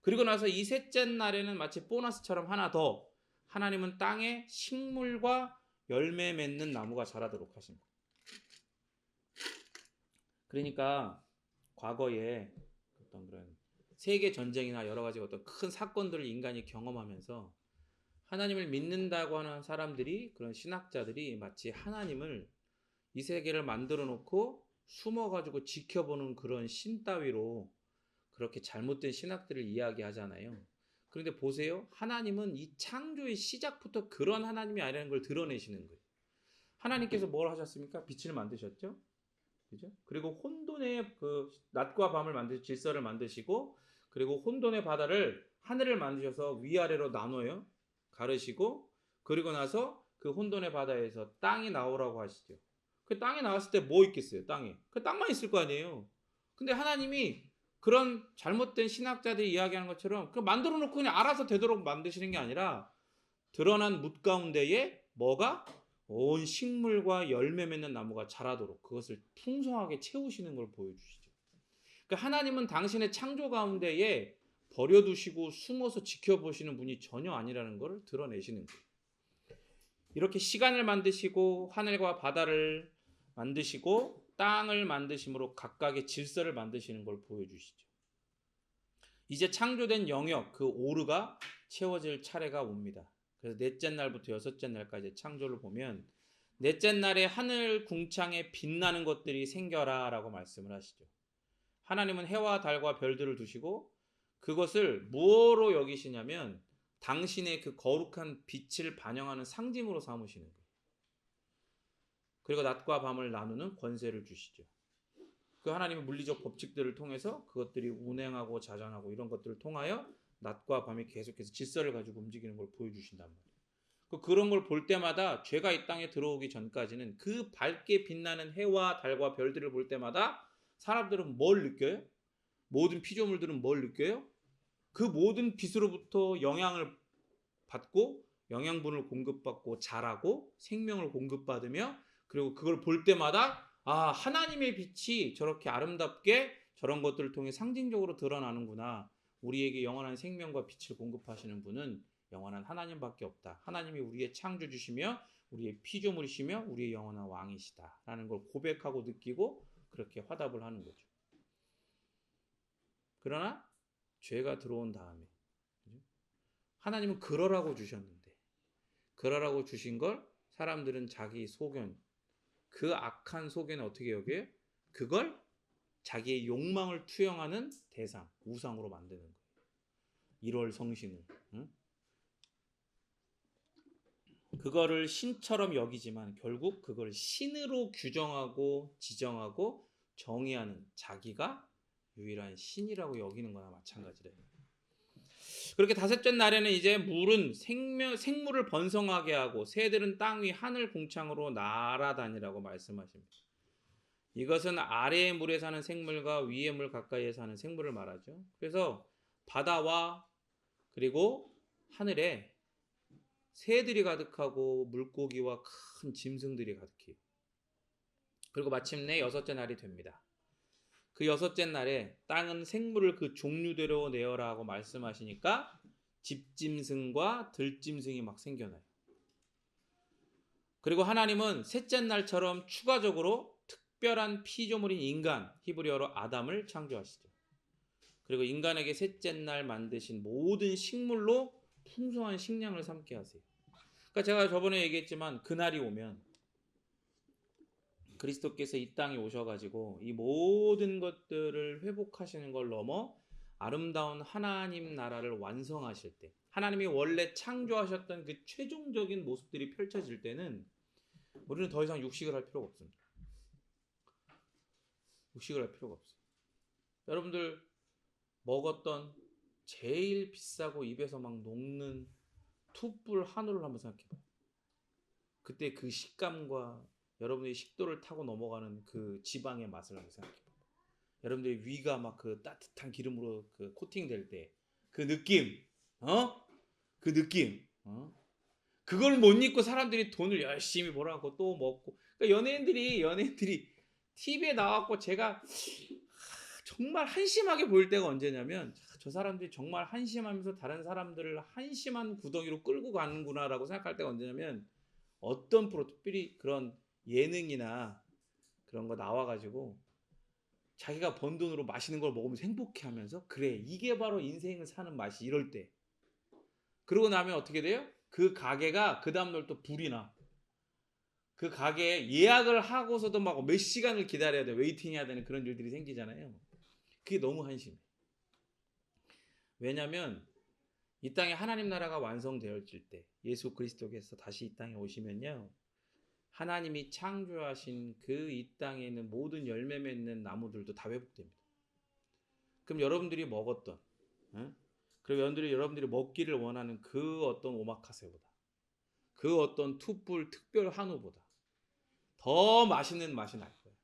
그리고 나서 이 셋째 날에는 마치 보너스처럼 하나 더 하나님은 땅에 식물과 열매 맺는 나무가 자라도록 하십니다. 그러니까 과거에 어떤 그런 세계 전쟁이나 여러 가지 어떤 큰 사건들을 인간이 경험하면서 하나님을 믿는다고 하는 사람들이 그런 신학자들이 마치 하나님을 이 세계를 만들어 놓고 숨어가지고 지켜보는 그런 신 따위로 그렇게 잘못된 신학들을 이야기하잖아요. 그런데 보세요. 하나님은 이 창조의 시작부터 그런 하나님이 아니라는 걸 드러내시는 거예요. 하나님께서 뭘 하셨습니까? 빛을 만드셨죠. 그죠? 그리고 혼돈의 그 낮과 밤을 만드시 질서를 만드시고 그리고 혼돈의 바다를 하늘을 만드셔서 위아래로 나눠요. 가르시고 그리고 나서 그 혼돈의 바다에서 땅이 나오라고 하시죠. 그 땅이 나왔을 때 뭐 있겠어요? 땅에. 그 땅만 있을 거 아니에요. 근데 하나님이 그런 잘못된 신학자들이 이야기하는 것처럼 그 만들어 놓고 그냥 알아서 되도록 만드시는 게 아니라 드러난 뭇 가운데에 뭐가 온 식물과 열매 맺는 나무가 자라도록 그것을 풍성하게 채우시는 걸 보여주시죠. 그러니까 하나님은 당신의 창조 가운데에 버려두시고 숨어서 지켜보시는 분이 전혀 아니라는 것을 드러내시는 거예요. 이렇게 시간을 만드시고 하늘과 바다를 만드시고 땅을 만드심으로 각각의 질서를 만드시는 걸 보여주시죠. 이제 창조된 영역 그 오르가 채워질 차례가 옵니다. 그래서 넷째 날부터 여섯째 날까지 창조를 보면 넷째 날에 하늘 궁창에 빛나는 것들이 생겨라 라고 말씀을 하시죠. 하나님은 해와 달과 별들을 두시고 그것을 무엇으로 여기시냐면 당신의 그 거룩한 빛을 반영하는 상징으로 삼으시는 거예요. 그리고 낮과 밤을 나누는 권세를 주시죠. 그 하나님의 물리적 법칙들을 통해서 그것들이 운행하고 자전하고 이런 것들을 통하여 낮과 밤이 계속해서 질서를 가지고 움직이는 걸 보여주신단 말이에요. 그런 걸 볼 때마다 죄가 이 땅에 들어오기 전까지는 그 밝게 빛나는 해와 달과 별들을 볼 때마다 사람들은 뭘 느껴요? 모든 피조물들은 뭘 느껴요? 그 모든 빛으로부터 영향을 받고 영양분을 공급받고 자라고 생명을 공급받으며 그리고 그걸 볼 때마다 아 하나님의 빛이 저렇게 아름답게 저런 것들을 통해 상징적으로 드러나는구나. 우리에게 영원한 생명과 빛을 공급하시는 분은 영원한 하나님밖에 없다. 하나님이 우리의 창조주시며 우리의 피조물이시며 우리의 영원한 왕이시다. 라는 걸 고백하고 느끼고 그렇게 화답을 하는 거죠. 그러나 죄가 들어온 다음에 하나님은 그러라고 주셨는데 그러라고 주신 걸 사람들은 자기 소견 그 악한 소견을 어떻게 여겨요? 그걸 자기의 욕망을 투영하는 대상, 우상으로 만드는 거예요. 1월 성신을. 응? 그거를 신처럼 여기지만 결국 그걸 신으로 규정하고 지정하고 정의하는 자기가 유일한 신이라고 여기는 거나 마찬가지래요. 그렇게 다섯째 날에는 이제 물은 생물을 번성하게 하고 새들은 땅 위 하늘 궁창으로 날아다니라고 말씀하십니다. 이것은 아래의 물에 사는 생물과 위의 물 가까이에 사는 생물을 말하죠. 그래서 바다와 그리고 하늘에 새들이 가득하고 물고기와 큰 짐승들이 가득해요. 그리고 마침내 여섯째 날이 됩니다. 그 여섯째 날에 땅은 생물을 그 종류대로 내어라 하고 말씀하시니까 집짐승과 들짐승이 막 생겨나요. 그리고 하나님은 셋째 날처럼 추가적으로 특별한 피조물인 인간, 히브리어로 아담을 창조하시죠. 그리고 인간에게 셋째 날 만드신 모든 식물로 풍성한 식량을 삼게 하세요. 그러니까 제가 저번에 얘기했지만 그날이 오면 그리스도께서 이 땅에 오셔가지고 이 모든 것들을 회복하시는 걸 넘어 아름다운 하나님 나라를 완성하실 때, 하나님이 원래 창조하셨던 그 최종적인 모습들이 펼쳐질 때는 우리는 더 이상 육식을 할 필요가 없습니다. 육식을 할 필요가 없어요. 여러분들 먹었던 제일 비싸고 입에서 막 녹는 툭불 한우를 한번 생각해봐요. 그때 그 식감과 여러분의 식도를 타고 넘어가는 그 지방의 맛을 한번 생각해봐요. 여러분들의 위가 막 그 따뜻한 기름으로 그 코팅될 때 그 느낌, 그 느낌, 그걸 못 잊고 사람들이 돈을 열심히 벌어갖고 또 먹고. 그러니까 연예인들이 TV에 나왔고 제가 정말 한심하게 보일 때가 언제냐면 저 사람들이 정말 한심하면서 다른 사람들을 한심한 구덩이로 끌고 가는구나라고 생각할 때가 언제냐면 어떤 프로, 특별히 그런 예능이나 그런 거 나와가지고 자기가 번 돈으로 맛있는 걸 먹으면서 행복해하면서 그래 이게 바로 인생을 사는 맛이 이럴 때. 그러고 나면 어떻게 돼요? 그 가게가 그 다음날 또 불이 나. 그 가게에 예약을 하고서도 막 몇 시간을 기다려야 돼. 웨이팅 해야 되는 그런 일들이 생기잖아요. 그게 너무 한심해. 왜냐하면 이 땅에 하나님 나라가 완성되어질 때 예수 그리스도께서 다시 이 땅에 오시면요, 하나님이 창조하신 그 이 땅에 있는 모든 열매 맺는 나무들도 다 회복됩니다. 그럼 여러분들이 먹었던, 그리고 여러분들이 먹기를 원하는 그 어떤 오마카세보다, 그 어떤 툭불 특별 한우보다 더 맛있는 맛이 날 거예요.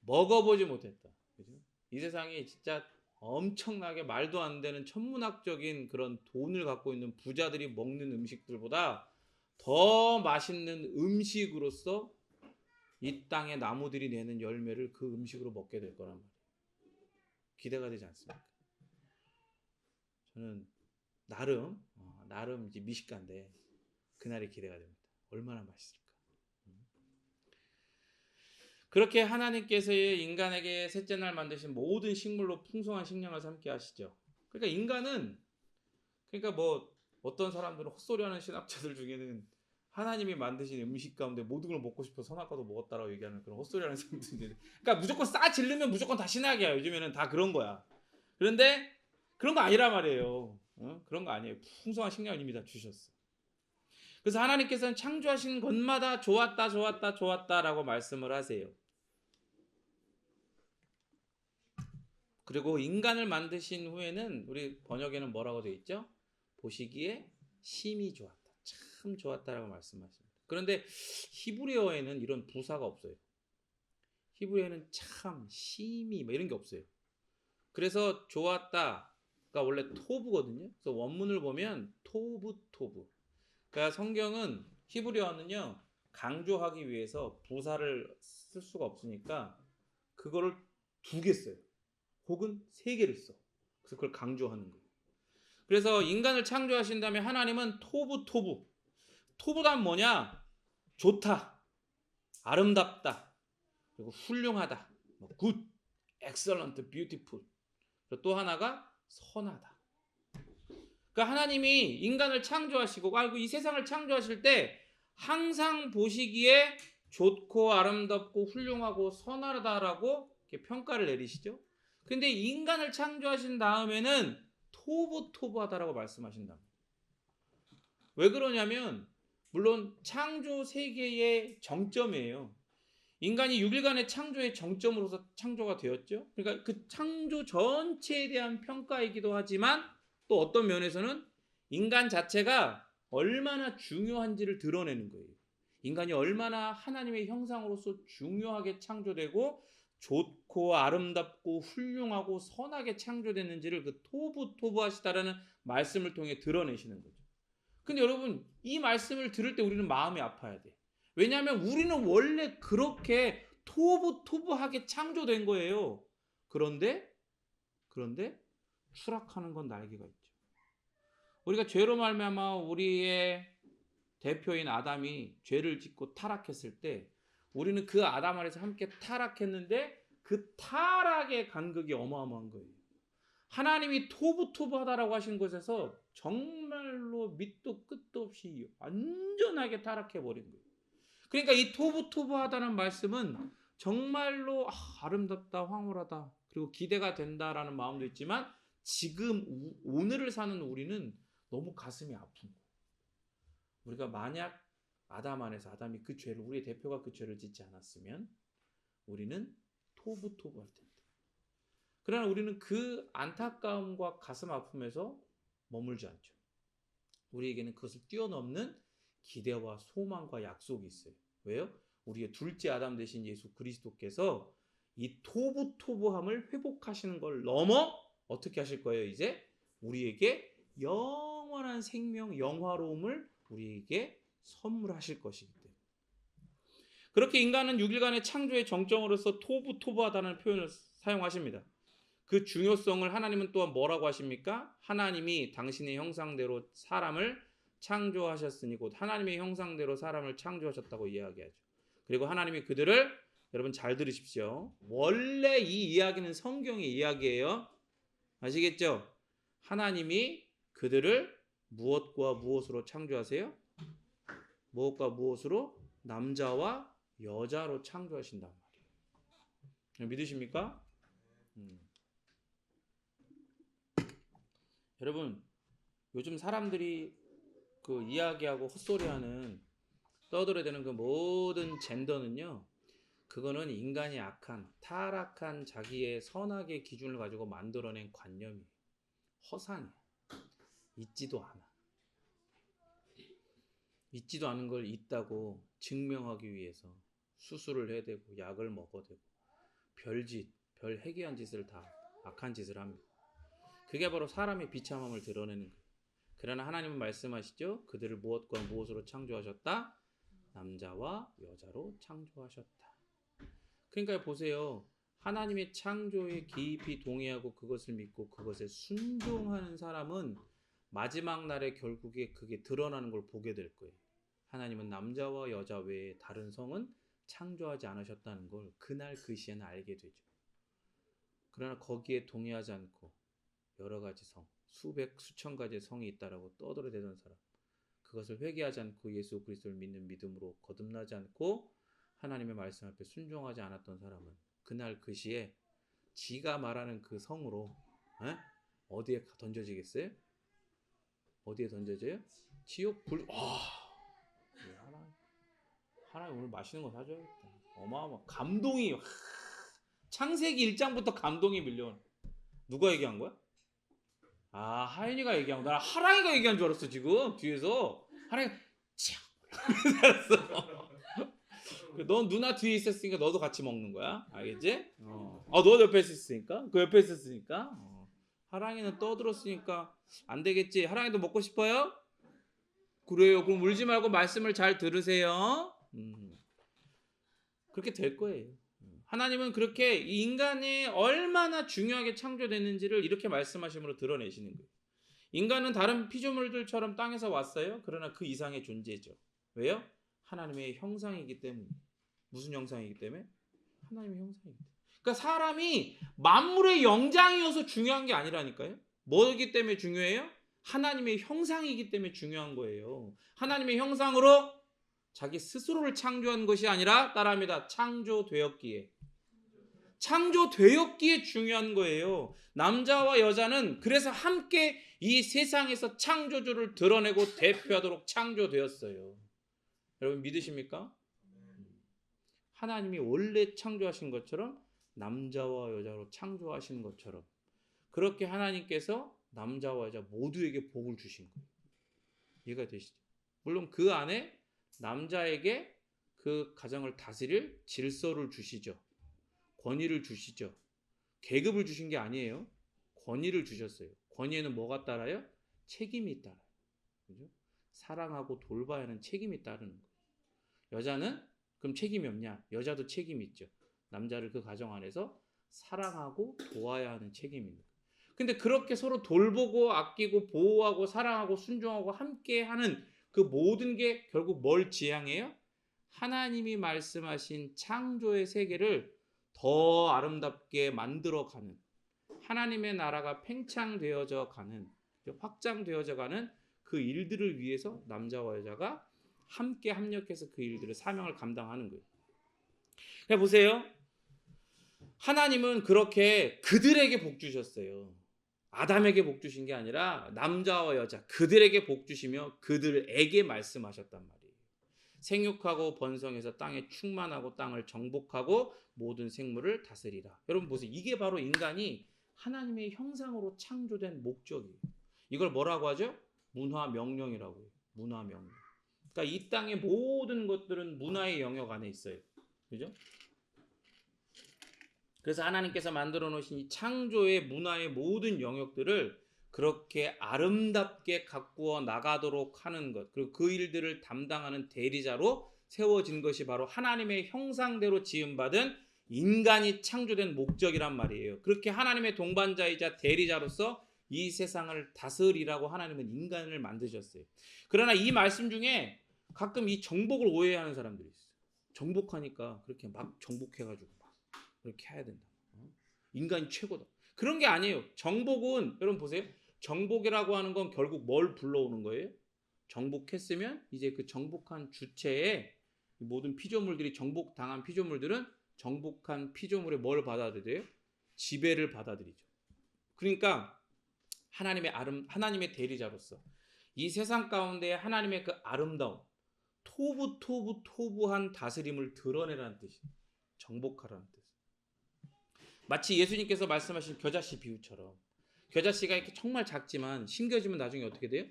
먹어보지 못했다. 그죠? 이 세상에 진짜 엄청나게 말도 안 되는 천문학적인 그런 돈을 갖고 있는 부자들이 먹는 음식들보다 더 맛있는 음식으로서 이 땅의 나무들이 내는 열매를 그 음식으로 먹게 될 거란 말이에요. 기대가 되지 않습니까? 저는 나름 이제 미식가인데 그날이 기대가 됩니다. 얼마나 맛있을까? 그렇게 하나님께서 인간에게 셋째 날 만드신 모든 식물로 풍성한 식량을 삼게 하시죠. 그러니까 인간은, 그러니까 뭐 어떤 사람들은 헛소리하는 신학자들 중에는 하나님이 만드신 음식 가운데 모든 걸 먹고 싶어 선악과도 먹었다라고 얘기하는 그런 헛소리하는 사람들이 있는데, 그러니까 무조건 싸 지르면 무조건 다 신학이야. 요즘에는 다 그런 거야. 그런데 그런 거 아니란 말이에요. 그런 거 아니에요. 풍성한 식량을 이미 다 주셨어. 그래서 하나님께서는 창조하신 것마다 좋았다, 좋았다, 좋았다라고 말씀을 하세요. 그리고 인간을 만드신 후에는 우리 번역에는 뭐라고 되어 있죠? 보시기에 심히 좋았다, 참 좋았다라고 말씀하십니다. 그런데 히브리어에는 이런 부사가 없어요. 히브리어에는 참, 심히 뭐 이런 게 없어요. 그래서 좋았다가 원래 토부거든요. 그래서 원문을 보면 토부. 그러니까 성경은 히브리어는요, 강조하기 위해서 부사를 쓸 수가 없으니까 그거를 2개 써요. 혹은 3개를 써. 그래서 그걸 강조하는 거예요. 그래서 인간을 창조하신 다음에 하나님은 토부란 뭐냐? 좋다, 아름답다, 그리고 훌륭하다, good, excellent, beautiful. 그리고 또 하나가 선하다. 그러니까 하나님이 인간을 창조하시고 이 세상을 창조하실 때 항상 보시기에 좋고 아름답고 훌륭하고 선하다라고 이렇게 평가를 내리시죠. 근데 인간을 창조하신 다음에는 토부토부하다라고 말씀하신다. 왜 그러냐면 물론 창조 세계의 정점이에요. 인간이 6일간의 창조의 정점으로서 창조가 되었죠. 그러니까 그 창조 전체에 대한 평가이기도 하지만 또 어떤 면에서는 인간 자체가 얼마나 중요한지를 드러내는 거예요. 인간이 얼마나 하나님의 형상으로서 중요하게 창조되고 좋고 아름답고 훌륭하고 선하게 창조됐는지를 그 토부토부하시다라는 말씀을 통해 드러내시는 거죠. 근데 여러분 이 말씀을 들을 때 우리는 마음이 아파야 돼. 왜냐하면 우리는 원래 그렇게 토부토부하게 창조된 거예요. 그런데 추락하는 건 날개가 있죠. 우리가 죄로 말미암아 우리의 대표인 아담이 죄를 짓고 타락했을 때 우리는 그 아담 아래서 함께 타락했는데 그 타락의 간극이 어마어마한 거예요. 하나님이 토부토부하다라고 하신 것에서 정말로 밑도 끝도 없이 완전하게 타락해버린 거예요. 그러니까 이 토부토부하다는 말씀은 정말로 아름답다, 황홀하다, 그리고 기대가 된다라는 마음도 있지만 지금 오늘을 사는 우리는 너무 가슴이 아픈 거예요. 우리가 만약 아담 안에서 아담이 그 죄를 우리의 대표가 그 죄를 짓지 않았으면 우리는 토부토부할 텐데. 그러나 우리는 그 안타까움과 가슴 아픔에서 머물지 않죠. 우리에게는 그것을 뛰어넘는 기대와 소망과 약속이 있어요. 왜요? 우리의 둘째 아담 되신 예수 그리스도께서 이 토부토부함을 회복하시는 걸 넘어 어떻게 하실 거예요? 이제 우리에게 영원한 생명, 영화로움을 우리에게 선물하실 것이기 때문에. 그렇게 인간은 6일간의 창조의 정점으로서 토부토부하다는 표현을 사용하십니다. 그 중요성을 하나님은 또한 뭐라고 하십니까? 하나님이 당신의 형상대로 사람을 창조하셨으니 곧 하나님의 형상대로 사람을 창조하셨다고 이야기하죠. 그리고 하나님이 그들을, 여러분 잘 들으십시오. 원래 이 이야기는 성경의 이야기예요. 아시겠죠? 하나님이 그들을 무엇과 무엇으로 창조하세요? 무엇과 무엇으로? 남자와 여자로 창조하신단 말이에요. 믿으십니까? 여러분 요즘 사람들이 그 이야기하고 헛소리하는 떠들어대는 그 모든 젠더는요, 그거는 인간이 악한 타락한 자기의 선악의 기준을 가지고 만들어낸 관념이에요. 허상이에요. 있지도 않아. 있지도 않은 걸 있다고 증명하기 위해서 수술을 해야 되고 약을 먹어야 되고 별짓, 별 해괴한 짓을 다 악한 짓을 합니다. 그게 바로 사람의 비참함을 드러내는 거예요. 그러나 하나님은 말씀하시죠. 그들을 무엇과 무엇으로 창조하셨다? 남자와 여자로 창조하셨다. 그러니까 보세요. 하나님의 창조에 깊이 동의하고 그것을 믿고 그것에 순종하는 사람은 마지막 날에 결국에 그게 드러나는 걸 보게 될 거예요. 하나님은 남자와 여자 외에 다른 성은 창조하지 않으셨다는 걸 그날 그 시에는 알게 되죠. 그러나 거기에 동의하지 않고 여러 가지 성, 수천 가지의 성이 있다라고 떠들어대던 사람, 그것을 회개하지 않고 예수 그리스도를 믿는 믿음으로 거듭나지 않고 하나님의 말씀 앞에 순종하지 않았던 사람은 그날 그 시에 지가 말하는 그 성으로 어디에 던져지겠어요? 어디에 던져져요? 지옥 불. 하나님 오늘 맛있는 거 사줘야겠다. 어마어마 감동이 창세기 1장부터 감동이 밀려오는. 누가 얘기한 거야? 하윤이가 얘기한 거야. 나 하랑이가 얘기한 줄 알았어 지금 뒤에서. 하랑이가 알았어. 넌 누나 뒤에 있었으니까 너도 같이 먹는 거야. 알겠지? 너도 옆에 있었으니까. 그 옆에 있었으니까. 하랑이는 떠들었으니까 안 되겠지. 하랑이도 먹고 싶어요? 그래요. 그럼 울지 말고 말씀을 잘 들으세요. 그렇게 될 거예요. 하나님은 그렇게 인간이 얼마나 중요하게 창조됐는지를 이렇게 말씀하심으로 드러내시는 거예요. 인간은 다른 피조물들처럼 땅에서 왔어요. 그러나 그 이상의 존재죠. 왜요? 하나님의 형상이기 때문에. 무슨 형상이기 때문에? 하나님의 형상이기 때문에. 그러니까 사람이 만물의 영장이어서 중요한 게 아니라니까요. 뭐이기 때문에 중요해요? 하나님의 형상이기 때문에 중요한 거예요. 하나님의 형상으로 자기 스스로를 창조한 것이 아니라 따라합니다. 창조되었기에. 창조되었기에 중요한 거예요. 남자와 여자는 그래서 함께 이 세상에서 창조주를 드러내고 대표하도록 창조되었어요. 여러분 믿으십니까? 하나님이 원래 창조하신 것처럼 남자와 여자로 창조하신 것처럼 그렇게 하나님께서 남자와 여자 모두에게 복을 주신 거예요. 이해가 되시죠? 물론 그 안에 남자에게 그 가정을 다스릴 질서를 주시죠. 권위를 주시죠. 계급을 주신 게 아니에요. 권위를 주셨어요. 권위에는 뭐가 따라요? 책임이 따라요. 그죠? 사랑하고 돌봐야 하는 책임이 따르는 거예요. 여자는 그럼 책임이 없냐? 여자도 책임이 있죠. 남자를 그 가정 안에서 사랑하고 도와야 하는 책임입니다. 근데 그렇게 서로 돌보고 아끼고 보호하고 사랑하고 순종하고 함께하는 그 모든 게 결국 뭘 지향해요? 하나님이 말씀하신 창조의 세계를 더 아름답게 만들어가는 하나님의 나라가 팽창되어져 가는 확장되어져 가는 그 일들을 위해서 남자와 여자가 함께 합력해서 그 일들을 사명을 감당하는 거예요. 그러니까 보세요. 하나님은 그렇게 그들에게 복 주셨어요. 아담에게 복 주신 게 아니라 남자와 여자 그들에게 복 주시며 그들에게 말씀하셨단 말이에요. 생육하고 번성해서 땅에 충만하고 땅을 정복하고 모든 생물을 다스리라. 여러분 보세요. 이게 바로 인간이 하나님의 형상으로 창조된 목적이에요. 이걸 뭐라고 하죠? 문화 명령이라고 해요. 문화 명령. 그러니까 이 땅의 모든 것들은 문화의 영역 안에 있어요. 그죠? 그래서 하나님께서 만들어 놓으신 이 창조의 문화의 모든 영역들을 그렇게 아름답게 가꾸어 나가도록 하는 것, 그리고 그 일들을 담당하는 대리자로 세워진 것이 바로 하나님의 형상대로 지음받은 인간이 창조된 목적이란 말이에요. 그렇게 하나님의 동반자이자 대리자로서 이 세상을 다스리라고 하나님은 인간을 만드셨어요. 그러나 이 말씀 중에 가끔 이 정복을 오해하는 사람들이 있어요. 정복하니까 그렇게 막 정복해가지고 막 그렇게 해야 된다. 인간이 최고다. 그런 게 아니에요. 정복은 여러분 보세요. 정복이라고 하는 건 결국 뭘 불러오는 거예요? 정복했으면 이제 그 정복한 주체의 모든 피조물들이 정복당한 피조물들은 정복한 피조물에 뭘 받아들여요? 지배를 받아들이죠. 그러니까 하나님의 대리자로서 이 세상 가운데 하나님의 그 아름다움, 토부한 다스림을 드러내라는 뜻이에요. 정복하라는 뜻. 마치 예수님께서 말씀하신 겨자씨 비유처럼 겨자씨가 이렇게 정말 작지만 심겨지면 나중에 어떻게 돼요?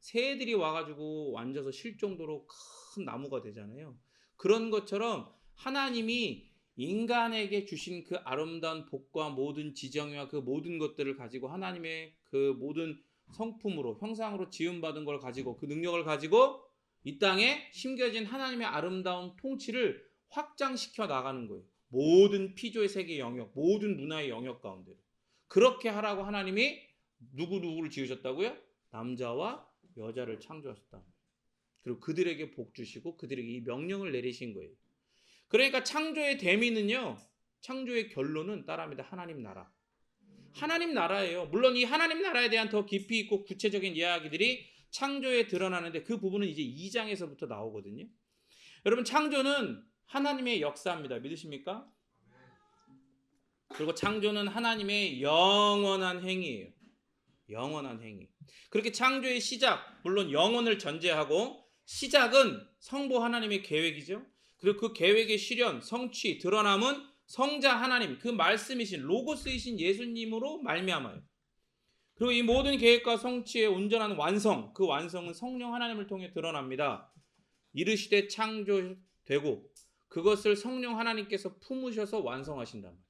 새들이 와가지고 앉아서 실 정도로 큰 나무가 되잖아요. 그런 것처럼 하나님이 인간에게 주신 그 아름다운 복과 모든 지정과 그 모든 것들을 가지고 하나님의 그 모든 성품으로 형상으로 지음받은 걸 가지고 그 능력을 가지고 이 땅에 심겨진 하나님의 아름다운 통치를 확장시켜 나가는 거예요. 모든 피조의 세계 영역, 모든 문화의 영역 가운데 그렇게 하라고 하나님이 누구를 지으셨다고요? 남자와 여자를 창조하셨다. 그리고 그들에게 복 주시고 그들에게 이 명령을 내리신 거예요. 그러니까 창조의 대미는요, 창조의 결론은 따라합니다. 하나님 나라. 하나님 나라예요. 물론 이 하나님 나라에 대한 더 깊이 있고 구체적인 이야기들이 창조에 드러나는데 그 부분은 이제 2장에서부터 나오거든요. 여러분 창조는 하나님의 역사입니다. 믿으십니까? 그리고 창조는 하나님의 영원한 행위예요. 영원한 행위. 그렇게 창조의 시작, 물론 영원을 전제하고 시작은 성부 하나님의 계획이죠. 그리고 그 계획의 실현, 성취, 드러남은 성자 하나님, 그 말씀이신 로고스이신 예수님으로 말미암아요. 그리고 이 모든 계획과 성취의 온전한 완성, 그 완성은 성령 하나님을 통해 드러납니다. 이르시되 창조되고 그것을 성령 하나님께서 품으셔서 완성하신단 말이에요.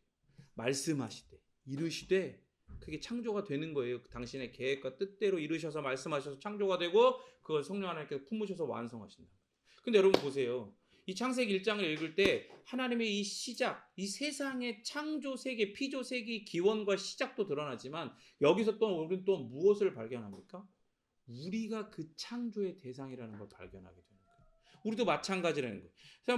말씀하시되 이르시되 그게 창조가 되는 거예요. 당신의 계획과 뜻대로 이루셔서 말씀하셔서 창조가 되고 그걸 성령 하나님께서 품으셔서 완성하신다. 근데 여러분 보세요. 이 창세기 1장을 읽을 때 하나님의 이 시작, 이 세상의 창조 세계, 피조 세계의 기원과 시작도 드러나지만 여기서 또 우리는 또 무엇을 발견합니까? 우리가 그 창조의 대상이라는 걸 발견하게 되는 거예요. 우리도 마찬가지라는 거예요.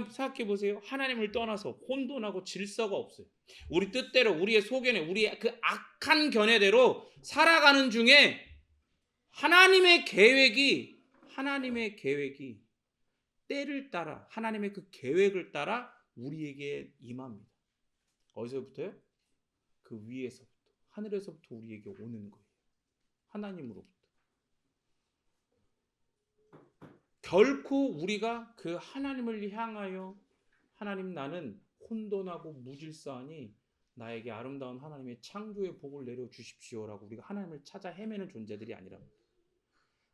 생각해 보세요. 하나님을 떠나서 혼돈하고 질서가 없어요. 우리 뜻대로, 우리의 소견에, 우리의 그 악한 견해대로 살아가는 중에 하나님의 계획이 때를 따라, 하나님의 그 계획을 따라 우리에게 임합니다. 어디서부터요? 그 위에서부터, 하늘에서부터 우리에게 오는 거예요. 하나님으로부터. 결코 우리가 그 하나님을 향하여 하나님 나는 혼돈하고 무질서하니 나에게 아름다운 하나님의 창조의 복을 내려주십시오라고 우리가 하나님을 찾아 헤매는 존재들이 아니랍니다.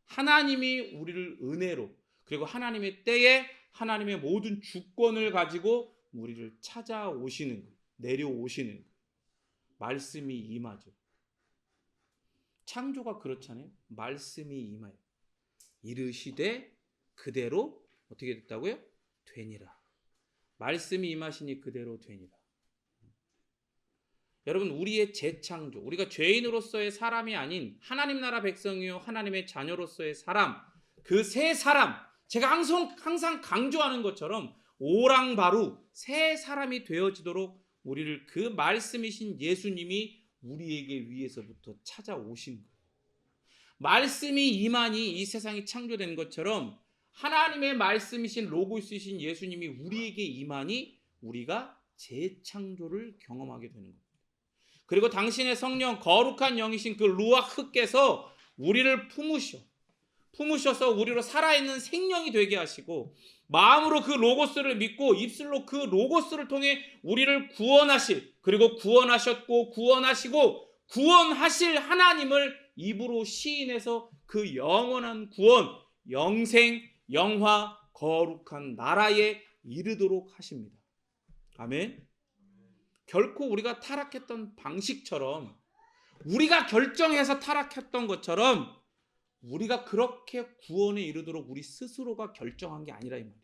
하나님이 우리를 은혜로 그리고 하나님의 때에 하나님의 모든 주권을 가지고 우리를 찾아오시는 거예요. 내려오시는 거예요. 말씀이 임하죠. 창조가 그렇잖아요. 말씀이 임하여 이르시되 그대로 어떻게 됐다고요? 되니라. 말씀이 임하시니 그대로 되니라. 여러분, 우리의 재창조, 우리가 죄인으로서의 사람이 아닌 하나님 나라 백성이요 하나님의 자녀로서의 사람, 그 새 사람, 제가 항상 강조하는 것처럼 오랑바루 새 사람이 되어지도록 우리를 그 말씀이신 예수님이 우리에게 위에서부터 찾아오신 거예요. 말씀이 임하니 이 세상이 창조된 것처럼 하나님의 말씀이신 로고스이신 예수님이 우리에게 임하니 우리가 재창조를 경험하게 되는 겁니다. 그리고 당신의 성령 거룩한 영이신 그 루아흐께서 우리를 품으셔서 우리로 살아있는 생명이 되게 하시고 마음으로 그 로고스를 믿고 입술로 그 로고스를 통해 우리를 구원하실, 그리고 구원하셨고 구원하시고 구원하실 하나님을 입으로 시인해서 그 영원한 구원, 영생, 영화, 거룩한 나라에 이르도록 하십니다. 아멘. 결코 우리가 타락했던 방식처럼, 우리가 결정해서 타락했던 것처럼 우리가 그렇게 구원에 이르도록 우리 스스로가 결정한 게 아니라 이 말이에요.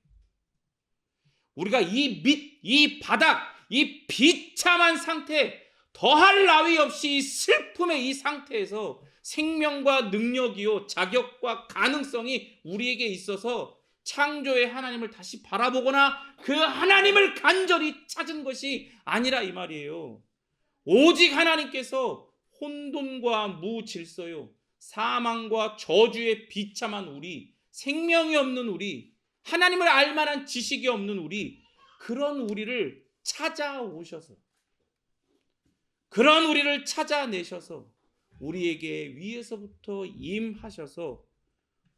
우리가 이 밑, 이 바닥, 이 비참한 상태, 더할 나위 없이 이 슬픔의 이 상태에서 생명과 능력이요 자격과 가능성이 우리에게 있어서 창조의 하나님을 다시 바라보거나 그 하나님을 간절히 찾은 것이 아니라 이 말이에요. 오직 하나님께서 혼돈과 무질서요 사망과 저주의 비참한 우리, 생명이 없는 우리, 하나님을 알만한 지식이 없는 우리, 그런 우리를 찾아오셔서, 그런 우리를 찾아내셔서 우리에게 위에서부터 임하셔서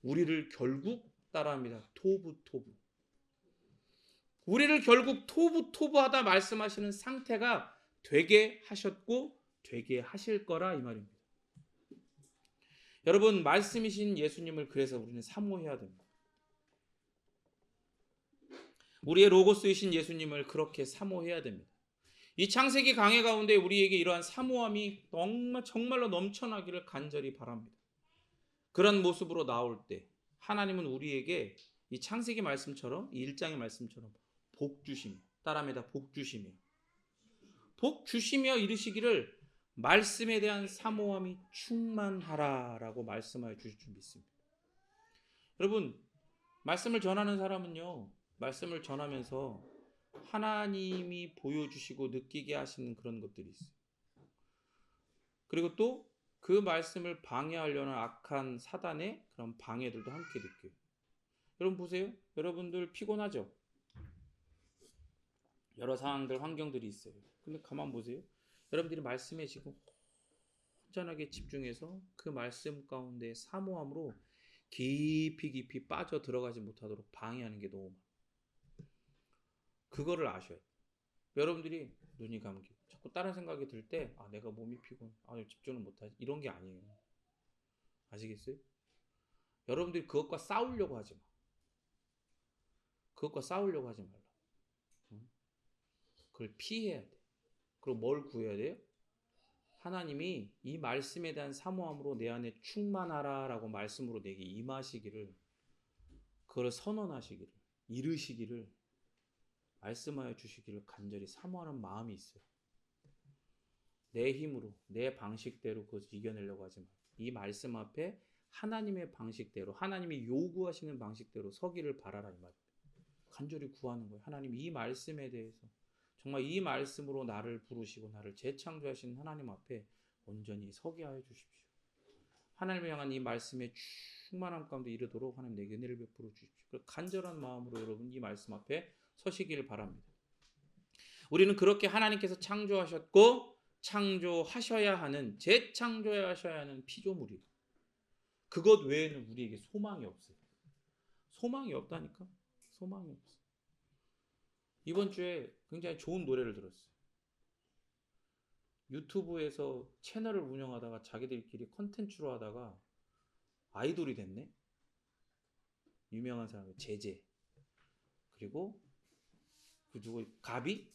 우리를 결국 따라합니다. 토부토부. 우리를 결국 토부토부하다 말씀하시는 상태가 되게 하셨고 되게 하실 거라 이 말입니다. 여러분, 말씀이신 예수님을 그래서 우리는 사모해야 됩니다. 우리의 로고스이신 예수님을 그렇게 사모해야 됩니다. 이 창세기 강해 가운데 우리에게 이러한 사모함이 정말로 넘쳐나기를 간절히 바랍니다. 그런 모습으로 나올 때 하나님은 우리에게 이 창세기 말씀처럼, 이 1장의 말씀처럼 복 주시며, 따라합니다. 복 주시며 이르시기를 말씀에 대한 사모함이 충만하라라고 말씀하여 주실 줄 믿습니다. 여러분, 말씀을 전하는 사람은요, 말씀을 전하면서 하나님이 보여주시고 느끼게 하시는 그런 것들이 있어요. 그리고 또 그 말씀을 방해하려는 악한 사단의 그런 방해들도 함께 느껴요. 여러분 보세요. 여러분들 피곤하죠? 여러 상황들, 환경들이 있어요. 근데 가만 보세요. 여러분들이 말씀에 지금 온전하게 집중해서 그 말씀 가운데 사모함으로 깊이 빠져 들어가지 못하도록 방해하는 게 너무 많아요. 그거를 아셔야 돼요. 여러분들이 눈이 감기고 자꾸 다른 생각이 들 때 내가 몸이 피곤해. 집중을 못하지. 이런 게 아니에요. 아시겠어요? 여러분들이 그것과 싸우려고 하지 마. 그것과 싸우려고 하지 말라. 그걸 피해야 돼. 그리고 뭘 구해야 돼요? 하나님이 이 말씀에 대한 사모함으로 내 안에 충만하라라고 말씀으로 내게 임하시기를, 그걸 선언하시기를, 이루시기를, 말씀하여 주시기를 간절히 사모하는 마음이 있어요. 내 힘으로, 내 방식대로 그것을 이겨내려고 하지 마. 이 말씀 앞에 하나님의 방식대로, 하나님이 요구하시는 방식대로 서기를 바라라 이 말입니다. 간절히 구하는 거예요. 하나님, 이 말씀에 대해서 정말 이 말씀으로 나를 부르시고 나를 재창조하시는 하나님 앞에 온전히 서게 하여 주십시오. 하나님을 향한 이 말씀의 충만함 가운데 이르도록 하나님 내게 은혜를 베풀어 주십시오. 간절한 마음으로 여러분 이 말씀 앞에 서시기를 바랍니다. 우리는 그렇게 하나님께서 창조하셨고 창조하셔야 하는, 재창조하셔야 하는 피조물이에요. 그것 외에는 우리에게 소망이 없어요. 소망이 없다니까. 소망이 없어. 이번 주에 굉장히 좋은 노래를 들었어요. 유튜브에서 채널을 운영하다가 자기들끼리 컨텐츠로 하다가 아이돌이 됐네. 유명한 사람 제제, 그리고 그 누구 가비,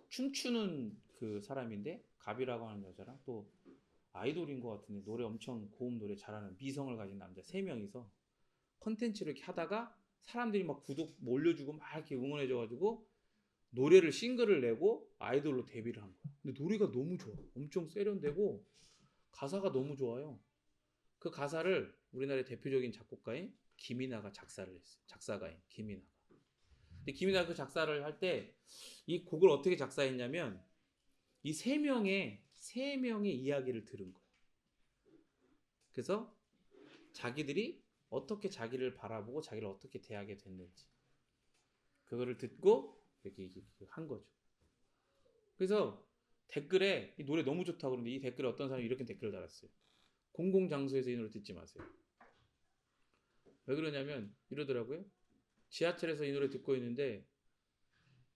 춤추는 그 사람인데 가비라고 하는 여자랑 또 아이돌인 것 같은데 노래 엄청 고음 노래 잘하는 미성을 가진 남자 3명이서 컨텐츠를 이렇게 하다가 사람들이 막 구독 몰려주고 막 이렇게 응원해줘가지고 노래를 싱글을 내고 아이돌로 데뷔를 한 거야. 근데 노래가 너무 좋아. 엄청 세련되고 가사가 너무 좋아요. 그 가사를 우리나라의 대표적인 작곡가인 김이나가 작사를 했어요. 작사가인 김이나가. 근데 김이나가 그 작사를 할 때 이 곡을 어떻게 작사했냐면 이 3명의 이야기를 들은 거예요. 그래서 자기들이 어떻게 자기를 바라보고 자기를 어떻게 대하게 됐는지 그거를 듣고 이렇게 한 거죠. 그래서 댓글에 이 노래 너무 좋다고 그러는데 이 댓글에 어떤 사람이 이렇게 댓글을 달았어요. 공공장소에서 이 노래 듣지 마세요. 왜 그러냐면 이러더라고요. 지하철에서 이 노래 듣고 있는데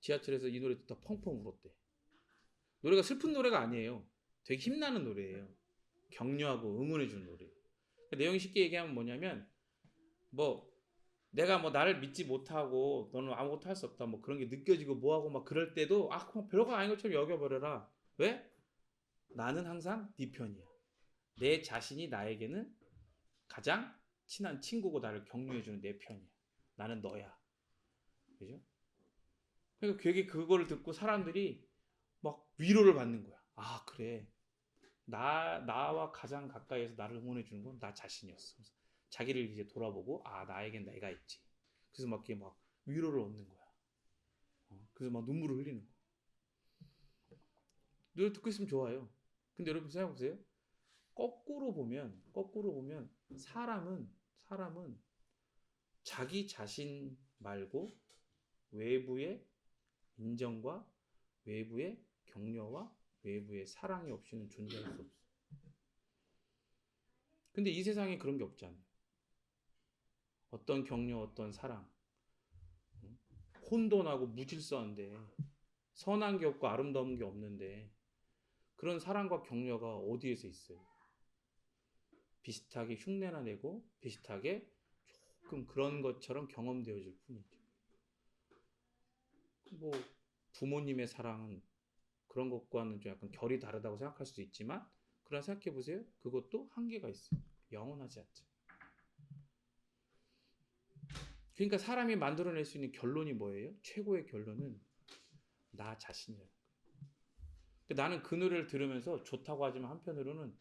지하철에서 이 노래 듣다 펑펑 울었대. 노래가 슬픈 노래가 아니에요. 되게 힘나는 노래예요. 격려하고 응원해주는 노래. 내용이 쉽게 얘기하면 뭐냐면 뭐 내가 뭐 나를 믿지 못하고 너는 아무것도 할 수 없다 뭐 그런 게 느껴지고 뭐하고 막 그럴 때도 그냥 별거 아닌 것처럼 여겨버려라. 왜? 나는 항상 네 편이야. 내 자신이 나에게는 가장 친한 친구고 나를 격려해주는 내 편이야. 나는 너야. 그죠? 그러니까 되게 그거를 듣고 사람들이 막 위로를 받는 거야. 아 그래. 나와 가장 가까이에서 나를 응원해주는 건 나 자신이었어. 자기를 이제 돌아보고 나에겐 내가 있지. 그래서 막 이렇게 막 위로를 얻는 거야. 그래서 막 눈물을 흘리는 거야. 노래 듣고 있으면 좋아요. 근데 여러분 생각해보세요. 거꾸로 보면 사람은 자기 자신 말고 외부의 인정과 외부의 격려와 외부의 사랑이 없이는 존재할 수 없어. 근데 이 세상에 그런 게 없잖아요. 어떤 격려, 어떤 사랑, 혼돈하고 무질서한데 선한 게 없고 아름다운 게 없는데 그런 사랑과 격려가 어디에서 있어요? 비슷하게 흉내나 내고 비슷하게 조금 그런 것처럼 경험되어질 뿐이죠. 뭐 부모님의 사랑은 그런 것과는 좀 약간 결이 다르다고 생각할 수도 있지만 그러나 생각해 보세요. 그것도 한계가 있어요. 영원하지 않죠. 그러니까 사람이 만들어낼 수 있는 결론이 뭐예요? 최고의 결론은 나 자신이라는 거예요. 나는 그 노래를 들으면서 좋다고 하지만 한편으로는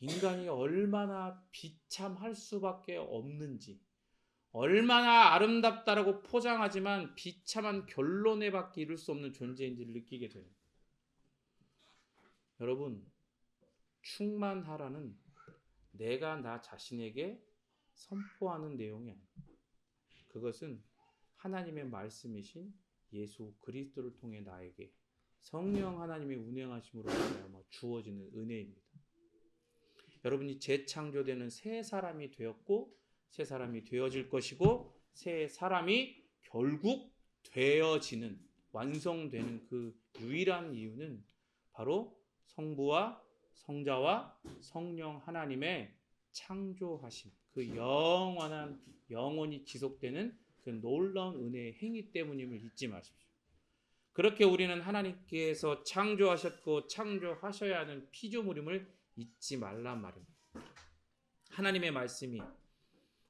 인간이 얼마나 비참할 수밖에 없는지, 얼마나 아름답다라고 포장하지만 비참한 결론에 밖에 이룰 수 없는 존재인지를 느끼게 돼요. 여러분, 충만하라는 내가 나 자신에게 선포하는 내용이 아니에요. 그것은 하나님의 말씀이신 예수 그리스도를 통해 나에게 성령 하나님의 운행하심으로 말미암아 주어지는 은혜입니다. 여러분이 재창조되는 새 사람이 되었고 새 사람이 되어질 것이고 새 사람이 결국 되어지는 완성되는 그 유일한 이유는 바로 성부와 성자와 성령 하나님의 창조하심, 그 영원히 지속되는 그 놀라운 은혜의 행위 때문임을 잊지 마십시오. 그렇게 우리는 하나님께서 창조하셨고 창조하셔야 하는 피조물임을 잊지 말란 말입니다. 하나님의 말씀이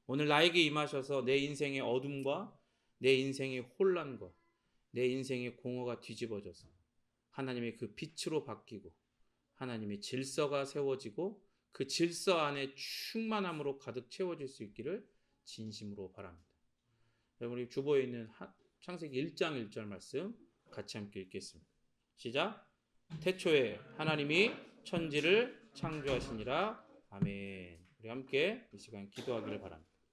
오늘 나에게 임하셔서 내 인생의 어둠과 내 인생의 혼란과 내 인생의 공허가 뒤집어져서 하나님의 그 빛으로 바뀌고 하나님의 질서가 세워지고 그 질서 안에 충만함으로 가득 채워질 수 있기를 진심으로 바랍니다. 여러분 우리 주보에 있는 창세기 1장 1절 말씀 같이 함께 읽겠습니다. 시작. 태초에 하나님이 천지를 창조하시니라. 아멘. 우리 함께 이 시간 기도하기를 바랍니다.